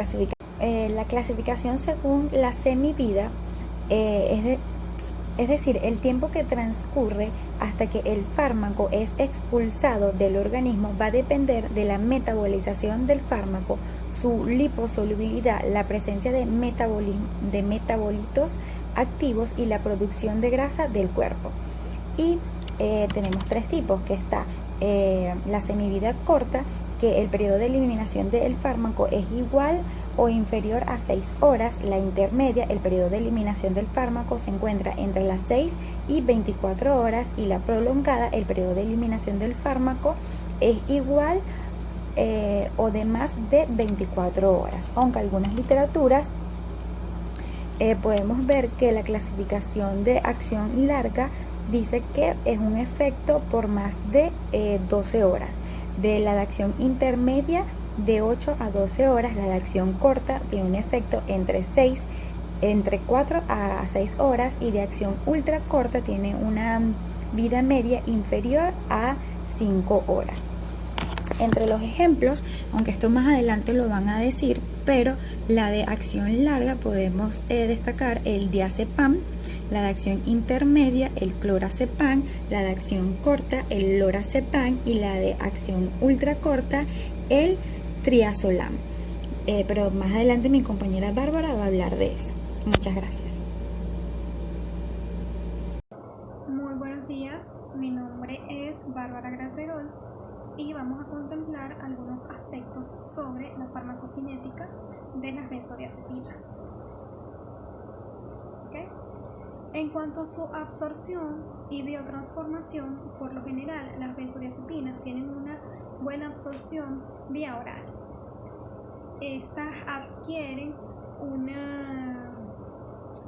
clasificación según la semivida, es decir, el tiempo que transcurre hasta que el fármaco es expulsado del organismo, va a depender de la metabolización del fármaco, su liposolubilidad, la presencia de metabolitos activos y la producción de grasa del cuerpo. Y tenemos tres tipos, que está la semivida corta, que el periodo de eliminación del fármaco es igual o inferior a 6 horas. La intermedia, el periodo de eliminación del fármaco se encuentra entre las 6 y 24 horas, y la prolongada, el periodo de eliminación del fármaco es igual o de más de 24 horas. Aunque algunas literaturas podemos ver que la clasificación de acción larga dice que es un efecto por más de 12 horas. De la de acción intermedia, de 8 a 12 horas. La de acción corta tiene un efecto entre 4 a 6 horas, y de acción ultra corta tiene una vida media inferior a 5 horas. Entre los ejemplos, aunque esto más adelante lo van a decir, pero la de acción larga podemos destacar el diazepam, la de acción intermedia el clorazepam, la de acción corta el lorazepam y la de acción ultra corta el triazolam. Pero más adelante mi compañera Bárbara va a hablar de eso. Muchas gracias. Muy buenos días, mi nombre es Bárbara Graterol y vamos a contemplar algunos aspectos sobre la farmacocinética de las benzodiazepinas. ¿Okay? En cuanto a su absorción y biotransformación, por lo general las benzodiazepinas tienen una buena absorción vía oral. Estas adquieren una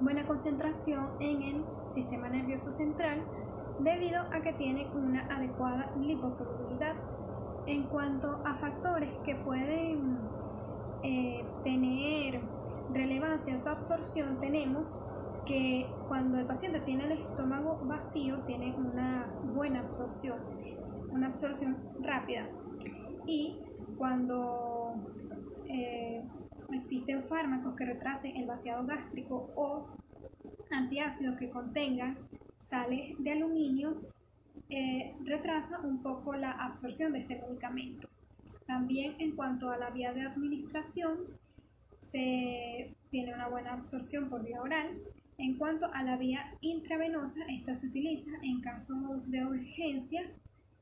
buena concentración en el sistema nervioso central debido a que tienen una adecuada liposolubilidad. En cuanto a factores que pueden tener relevancia en su absorción, tenemos que cuando el paciente tiene el estómago vacío, tiene una buena absorción, una absorción rápida. Y cuando existen fármacos que retrasen el vaciado gástrico o antiácidos que contengan sales de aluminio, retrasa un poco la absorción de este medicamento. También en cuanto a la vía de administración, se tiene una buena absorción por vía oral. En cuanto a la vía intravenosa, esta se utiliza en casos de urgencia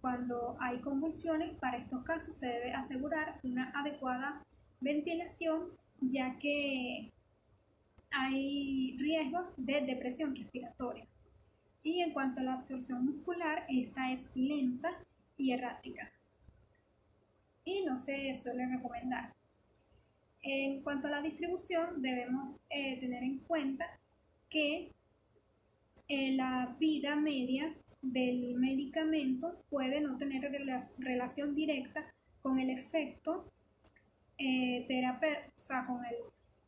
cuando hay convulsiones. Para estos casos se debe asegurar una adecuada ventilación, ya que hay riesgos de depresión respiratoria. Y en cuanto a la absorción muscular, esta es lenta y errática y no se suele recomendar. En cuanto a la distribución, debemos tener en cuenta que la vida media del medicamento puede no tener relación directa con el efecto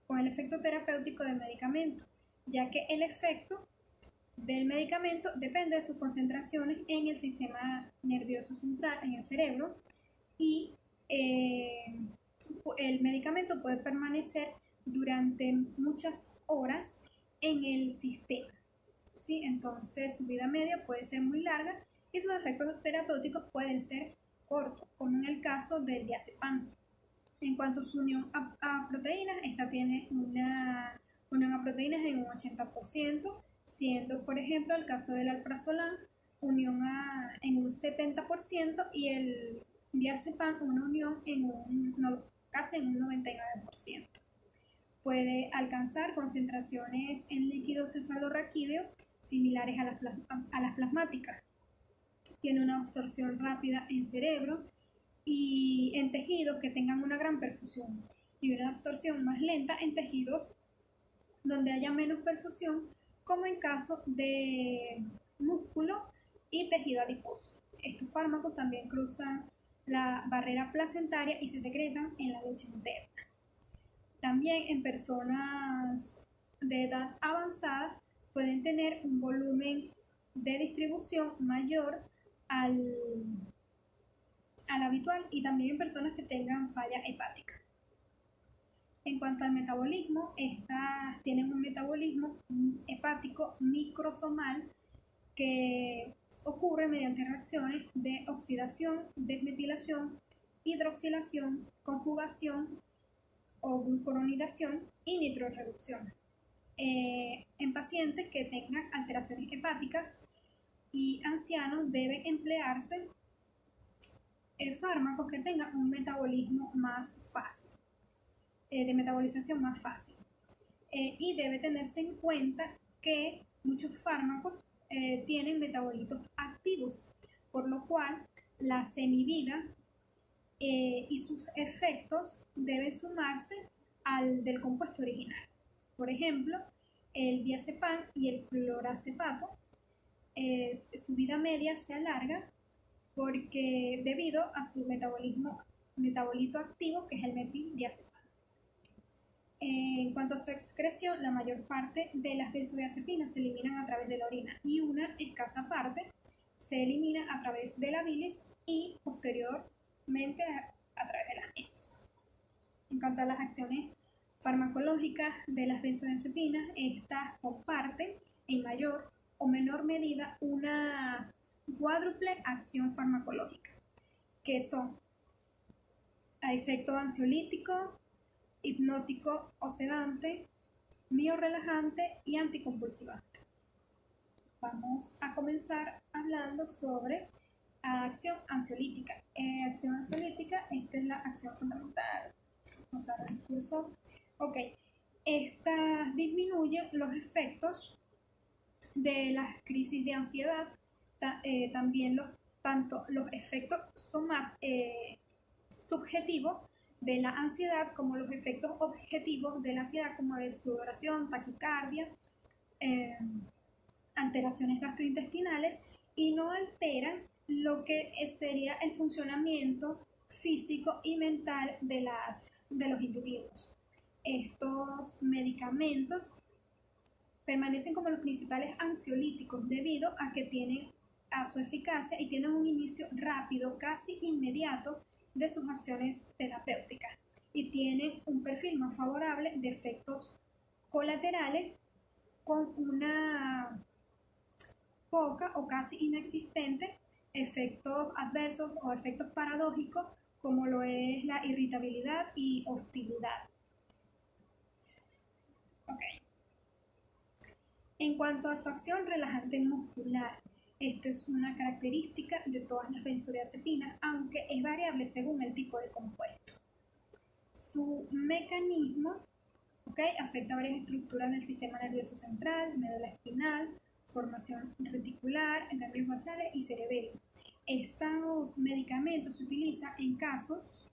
con el efecto terapéutico del medicamento, ya que el efecto del medicamento depende de sus concentraciones en el sistema nervioso central, en el cerebro, y el medicamento puede permanecer durante muchas horas en el sistema, ¿sí? Entonces su vida media puede ser muy larga y sus efectos terapéuticos pueden ser cortos, como en el caso del diazepam. En cuanto a su unión a proteínas, esta tiene una unión a proteínas en un 80%, siendo por ejemplo el caso del alprazolam unión en un 70% y el diazepam una unión casi en un 99%. Puede alcanzar concentraciones en líquido cefalorraquídeo similares a las plasmáticas. Tiene una absorción rápida en cerebro y en tejidos que tengan una gran perfusión, y una absorción más lenta en tejidos donde haya menos perfusión, como en caso de músculo y tejido adiposo. Estos fármacos también cruzan la barrera placentaria y se secretan en la leche materna. También en personas de edad avanzada pueden tener un volumen de distribución mayor al habitual, y también en personas que tengan falla hepática. En cuanto al metabolismo, estas tienen un metabolismo hepático microsomal que ocurre mediante reacciones de oxidación, desmetilación, hidroxilación, conjugación o glucuronidación y nitrorreducción. En pacientes que tengan alteraciones hepáticas y ancianos deben emplearse fármacos que tengan un metabolismo más fácil, de metabolización más fácil. Y debe tenerse en cuenta que muchos fármacos tienen metabolitos activos, por lo cual la semivida y sus efectos deben sumarse al del compuesto original. Por ejemplo, el diazepam y el clorazepato, su vida media se alarga porque debido a su metabolito activo, que es el metildiazepam. En cuanto a su excreción, la mayor parte de las benzodiazepinas se eliminan a través de la orina y una escasa parte se elimina a través de la bilis y posteriormente a través de las heces. En cuanto a las acciones farmacológicas de las benzodiazepinas, estas comparten en mayor o menor medida una cuádruple acción farmacológica, que son a efecto ansiolítico, hipnótico o sedante, miorrelajante y anticonvulsivante. Vamos a comenzar hablando sobre acción ansiolítica. Acción ansiolítica, esta es la acción fundamental. Vamos a ver el curso. Ok, esta disminuye los efectos de las crisis de ansiedad, también tanto los efectos subjetivos de la ansiedad como los efectos objetivos de la ansiedad, como de sudoración, taquicardia, alteraciones gastrointestinales, y no alteran lo que sería el funcionamiento físico y mental de los individuos. Estos medicamentos permanecen como los principales ansiolíticos debido a que tienen a su eficacia y tienen un inicio rápido, casi inmediato, de sus acciones terapéuticas, y tienen un perfil más favorable de efectos colaterales con una poca o casi inexistente efectos adversos o efectos paradójicos, como lo es la irritabilidad y hostilidad. Okay. En cuanto a su acción relajante muscular, esta es una característica de todas las benzodiazepinas, aunque es variable según el tipo de compuesto. Su mecanismo afecta varias estructuras del sistema nervioso central, médula espinal, formación reticular, ganglios basales y cerebelo. Estos medicamentos se utilizan en casos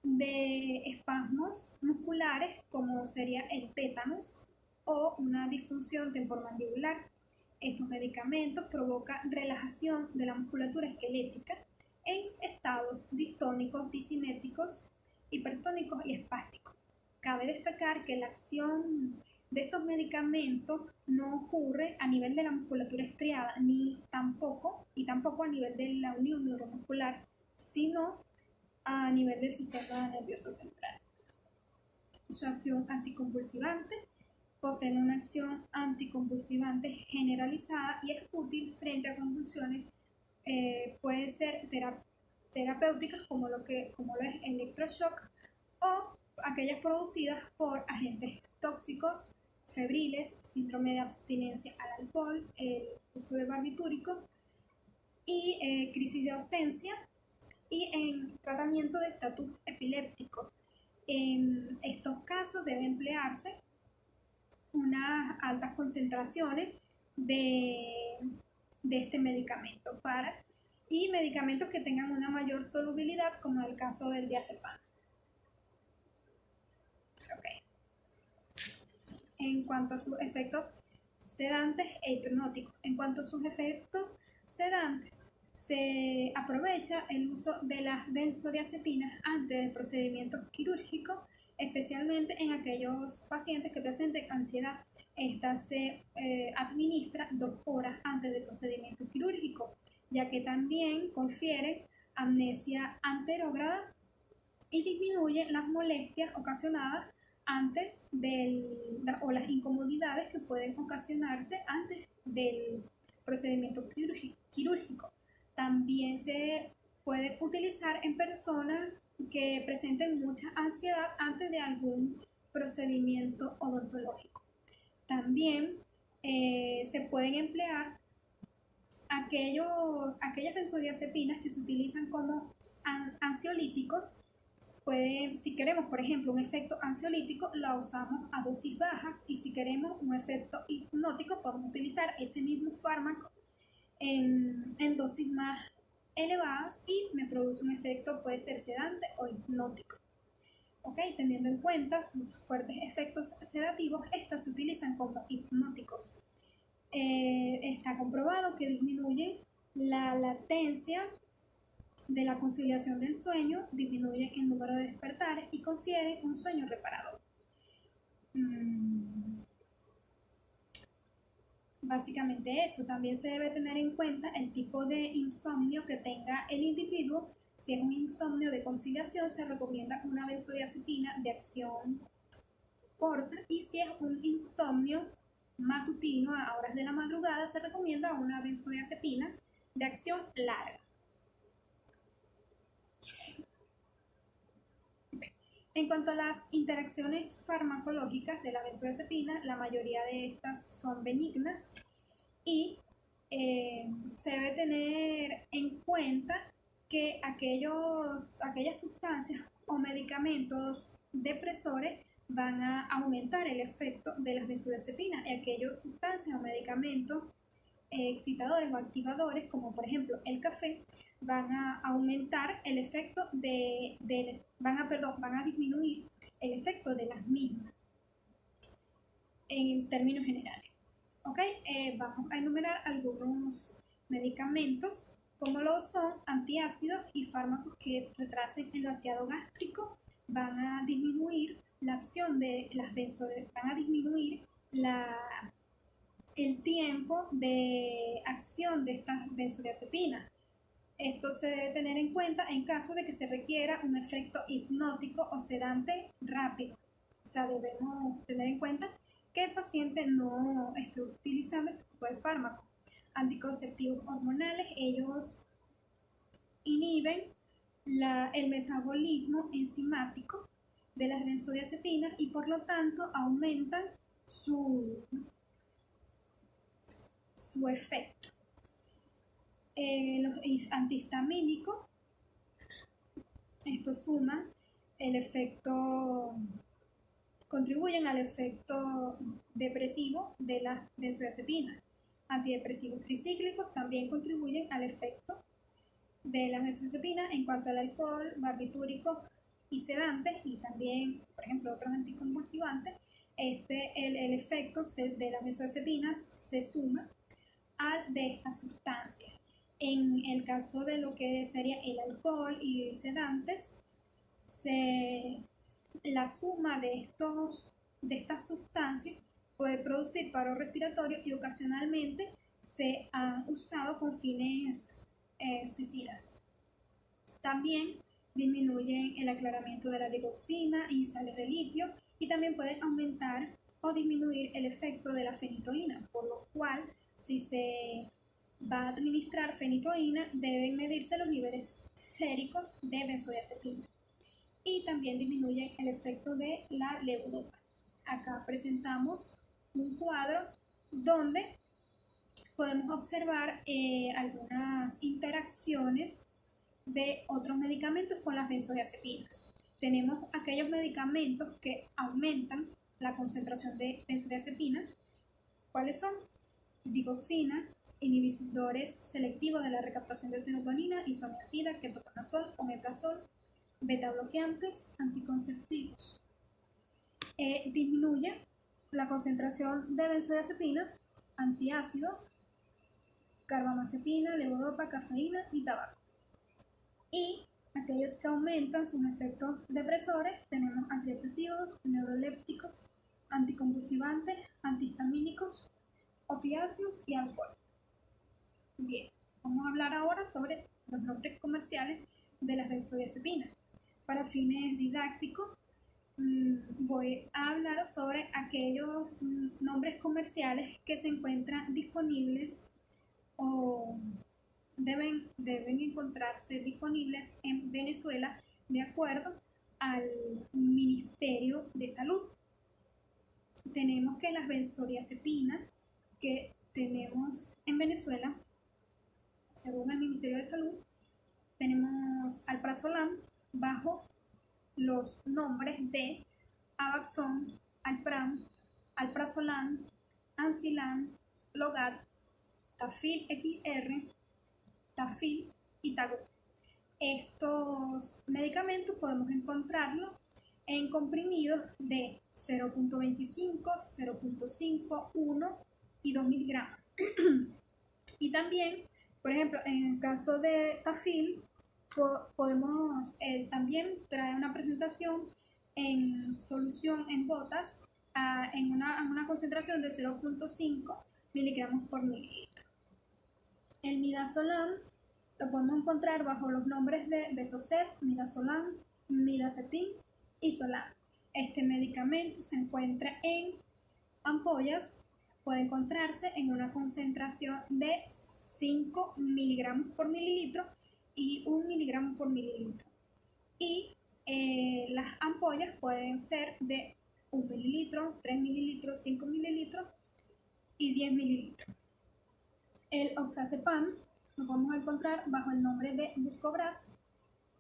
de espasmos musculares, como sería el tétanos o una disfunción temporomandibular. Estos medicamentos provocan relajación de la musculatura esquelética en estados distónicos, disinéticos, hipertónicos y espásticos. Cabe destacar que la acción de estos medicamentos no ocurre a nivel de la musculatura estriada, ni tampoco a nivel de la unión neuromuscular, sino a nivel del sistema nervioso central. Su acción anticonvulsivante: poseen una acción anticonvulsivante generalizada y es útil frente a convulsiones. Pueden ser terapéuticas como lo es electroshock, o aquellas producidas por agentes tóxicos, febriles, síndrome de abstinencia al alcohol, el uso de barbitúricos y crisis de ausencia, y en tratamiento de estatus epiléptico. En estos casos debe emplearse unas altas concentraciones de este medicamento y medicamentos que tengan una mayor solubilidad, como el caso del diazepam. Okay. En cuanto a sus efectos sedantes e hipnóticos, se aprovecha el uso de las benzodiazepinas antes del procedimiento quirúrgico, especialmente en aquellos pacientes que presenten ansiedad. Esta se administra 2 horas antes del procedimiento quirúrgico, ya que también confiere amnesia anterógrada y disminuye las molestias ocasionadas antes o las incomodidades que pueden ocasionarse antes del procedimiento quirúrgico. También se puede utilizar en personas que presenten mucha ansiedad antes de algún procedimiento odontológico. También se pueden emplear aquellas benzodiazepinas que se utilizan como ansiolíticos. Si queremos, por ejemplo, un efecto ansiolítico, la usamos a dosis bajas, y si queremos un efecto hipnótico, podemos utilizar ese mismo fármaco en dosis más elevadas y me produce un efecto, puede ser sedante o hipnótico. Teniendo en cuenta sus fuertes efectos sedativos, estas se utilizan como hipnóticos. Está comprobado que disminuyen la latencia de la conciliación del sueño, disminuyen el número de despertares y confieren un sueño reparador. básicamente eso. También se debe tener en cuenta el tipo de insomnio que tenga el individuo. Si es un insomnio de conciliación, se recomienda una benzodiazepina de acción corta, y si es un insomnio matutino a horas de la madrugada, se recomienda una benzodiazepina de acción larga. En cuanto a las interacciones farmacológicas de la benzodiazepina, la mayoría de estas son benignas y se debe tener en cuenta que aquellas sustancias o medicamentos depresores van a aumentar el efecto de las benzodiazepinas, y aquellas sustancias o medicamentos excitadores o activadores, como por ejemplo el café, van a aumentar el efecto van a disminuir el efecto de las mismas en términos generales. Vamos a enumerar algunos medicamentos, como lo son antiácidos y fármacos que retrasen el vaciado gástrico. Van a disminuir la acción de las van a disminuir el tiempo de acción de estas benzodiazepinas. Esto se debe tener en cuenta en caso de que se requiera un efecto hipnótico o sedante rápido. O sea, debemos tener en cuenta que el paciente no esté utilizando este tipo de fármacos. Anticonceptivos hormonales, ellos inhiben el metabolismo enzimático de las benzodiazepinas y por lo tanto aumentan su efecto. Los antihistamínicos, estos contribuyen al efecto depresivo de las benzodiazepinas. Antidepresivos tricíclicos también contribuyen al efecto de las benzodiazepinas. En cuanto al alcohol, barbitúricos y sedantes, y también, por ejemplo, otros anticonvulsivantes, el efecto de las benzodiazepinas se suma al de estas sustancias. En el caso de lo que sería el alcohol y sedantes, la suma de estas sustancias puede producir paro respiratorio y ocasionalmente se han usado con fines suicidas. También disminuyen el aclaramiento de la digoxina y sales de litio, y también pueden aumentar o disminuir el efecto de la fenitoína, por lo cual si se va a administrar fenitoína deben medirse los niveles séricos de benzodiazepina. Y también disminuye el efecto de la levodopa. Acá presentamos un cuadro donde podemos observar algunas interacciones de otros medicamentos con las benzodiazepinas. Tenemos aquellos medicamentos que aumentan la concentración de benzodiazepina. ¿Cuáles son? Digoxina, inhibidores selectivos de la recaptación de serotonina, isoniazida, ketoconazol, omeprazol, beta bloqueantes, anticonceptivos. Disminuye la concentración de benzodiazepinas, antiácidos, carbamazepina, levodopa, cafeína y tabaco. Y aquellos que aumentan sus efectos depresores, tenemos antidepresivos, neurolépticos, anticonvulsivantes, antihistamínicos, opiáceos y alcohol. Bien, vamos a hablar ahora sobre los nombres comerciales de las benzodiazepinas. Para fines didácticos, voy a hablar sobre aquellos nombres comerciales que se encuentran disponibles o deben encontrarse disponibles en Venezuela de acuerdo al Ministerio de Salud. Tenemos que las benzodiazepinas que tenemos en Venezuela, según el Ministerio de Salud, tenemos alprazolam bajo los nombres de Abaxon, Alpram, alprazolam, Ancilam, Logat, Tafil XR, Tafil y Tago. Estos medicamentos podemos encontrarlos en comprimidos de 0.25, 0.5, 1 y 2 miligramos. Y también, por ejemplo, en el caso de Tafil, podemos también traer una presentación en solución en gotas en una concentración de 0.5 miligramos por mililitro. El midazolam lo podemos encontrar bajo los nombres de Bezocer, midazolam, midazepin y Solam. Este medicamento se encuentra en ampollas, puede encontrarse en una concentración de 5 miligramos por mililitro y 1 miligramo por mililitro. Y las ampollas pueden ser de 1 mililitro, 3 mililitros, 5 mililitros y 10 mililitros. El oxazepam lo podemos encontrar bajo el nombre de Buscobras,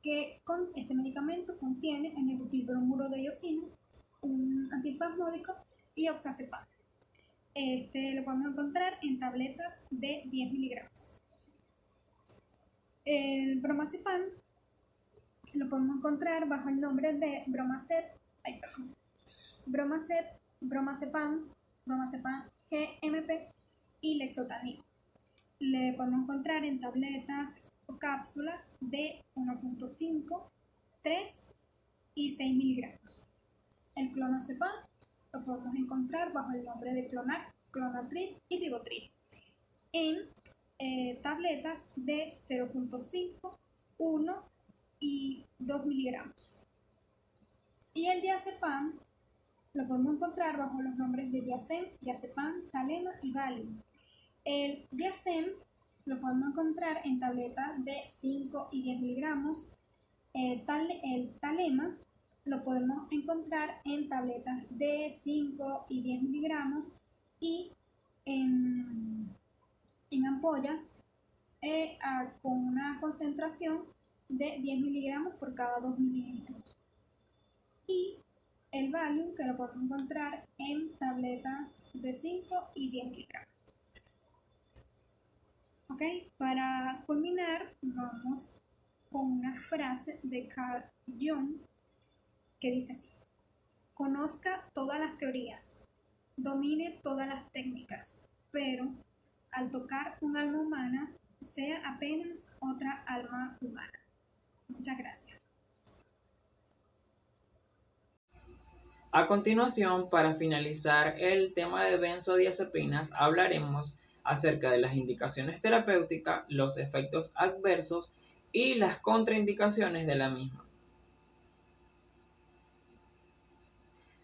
que con este medicamento contiene el butilbromuro de iosina, un antiespasmódico, y oxazepam. Este lo podemos encontrar en tabletas de 10 miligramos. El bromazepam lo podemos encontrar bajo el nombre de bromazepam GMP y lexotanil. Le podemos encontrar en tabletas o cápsulas de 1.5, 3 y 6 miligramos. El clonazepam lo podemos encontrar bajo el nombre de Clonac, Clonatril y Rivotril en tabletas de 0.5, 1 y 2 miligramos. Y el diazepam lo podemos encontrar bajo los nombres de Diazem, Diazepam, Talema y Valium. El Diazem lo podemos encontrar en tabletas de 5 y 10 miligramos. El Talema lo podemos encontrar en tabletas de 5 y 10 miligramos y en ampollas con una concentración de 10 miligramos por cada 2 mililitros. Y el Valium, que lo podemos encontrar en tabletas de 5 y 10 miligramos. Ok, para culminar vamos con una frase de Carl Jung que dice así: conozca todas las teorías, domine todas las técnicas, pero al tocar un alma humana, sea apenas otra alma humana. Muchas gracias. A continuación, para finalizar el tema de benzodiazepinas, hablaremos acerca de las indicaciones terapéuticas, los efectos adversos y las contraindicaciones de la misma.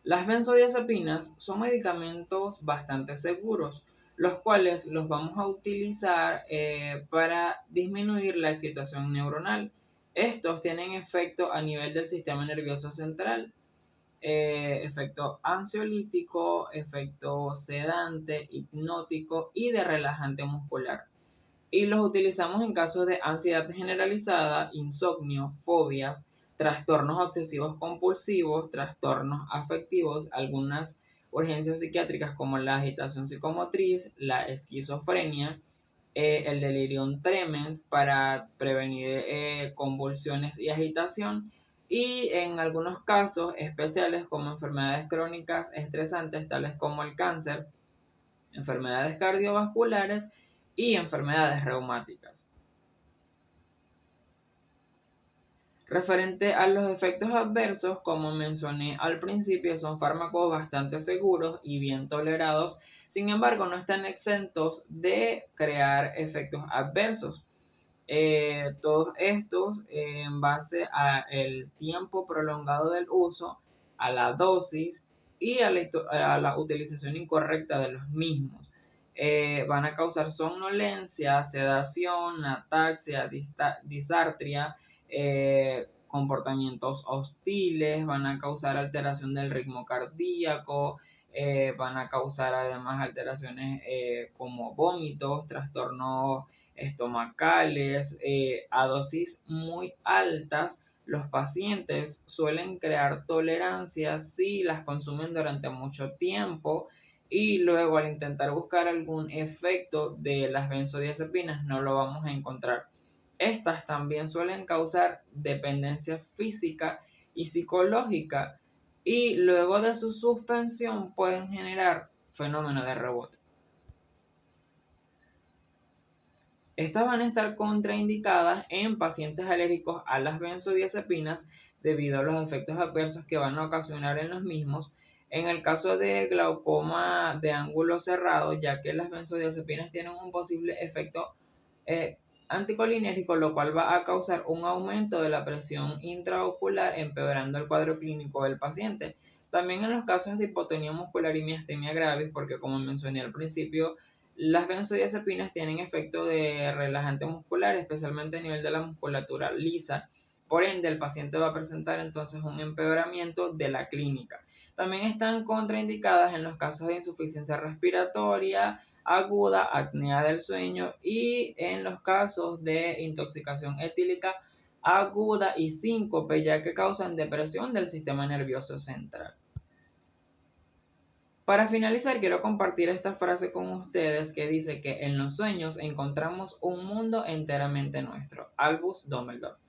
Las benzodiazepinas son medicamentos bastante seguros, los cuales los vamos a utilizar para disminuir la excitación neuronal. Estos tienen efecto a nivel del sistema nervioso central, efecto ansiolítico, efecto sedante, hipnótico y de relajante muscular. Y los utilizamos en casos de ansiedad generalizada, insomnio, fobias, trastornos obsesivos compulsivos, trastornos afectivos, algunas urgencias psiquiátricas como la agitación psicomotriz, la esquizofrenia, el delirium tremens para prevenir convulsiones y agitación, y en algunos casos especiales como enfermedades crónicas estresantes tales como el cáncer, enfermedades cardiovasculares y enfermedades reumáticas. Referente a los efectos adversos, como mencioné al principio, son fármacos bastante seguros y bien tolerados, sin embargo no están exentos de crear efectos adversos. Todos estos en base al tiempo prolongado del uso, a la dosis y a la utilización incorrecta de los mismos. Van a causar somnolencia, sedación, ataxia, disartria, comportamientos hostiles, van a causar alteración del ritmo cardíaco, van a causar además alteraciones como vómitos, trastornos estomacales. A dosis muy altas, los pacientes suelen crear tolerancias si las consumen durante mucho tiempo, y luego al intentar buscar algún efecto de las benzodiazepinas no lo vamos a encontrar. Estas también suelen causar dependencia física y psicológica, y luego de su suspensión pueden generar fenómenos de rebote. Estas van a estar contraindicadas en pacientes alérgicos a las benzodiazepinas debido a los efectos adversos que van a ocasionar en los mismos, En el caso de glaucoma de ángulo cerrado, ya que las benzodiazepinas tienen un posible efecto anticolinérgico, lo cual va a causar un aumento de la presión intraocular, empeorando el cuadro clínico del paciente. También en los casos de hipotonía muscular y miastenia gravis, porque como mencioné al principio, las benzodiazepinas tienen efecto de relajante muscular, especialmente a nivel de la musculatura lisa. Por ende, el paciente va a presentar entonces un empeoramiento de la clínica. También están contraindicadas en los casos de insuficiencia respiratoria aguda, apnea del sueño y en los casos de intoxicación etílica aguda y síncope, ya que causan depresión del sistema nervioso central. Para finalizar, quiero compartir esta frase con ustedes que dice que en los sueños encontramos un mundo enteramente nuestro. Albus Dumbledore.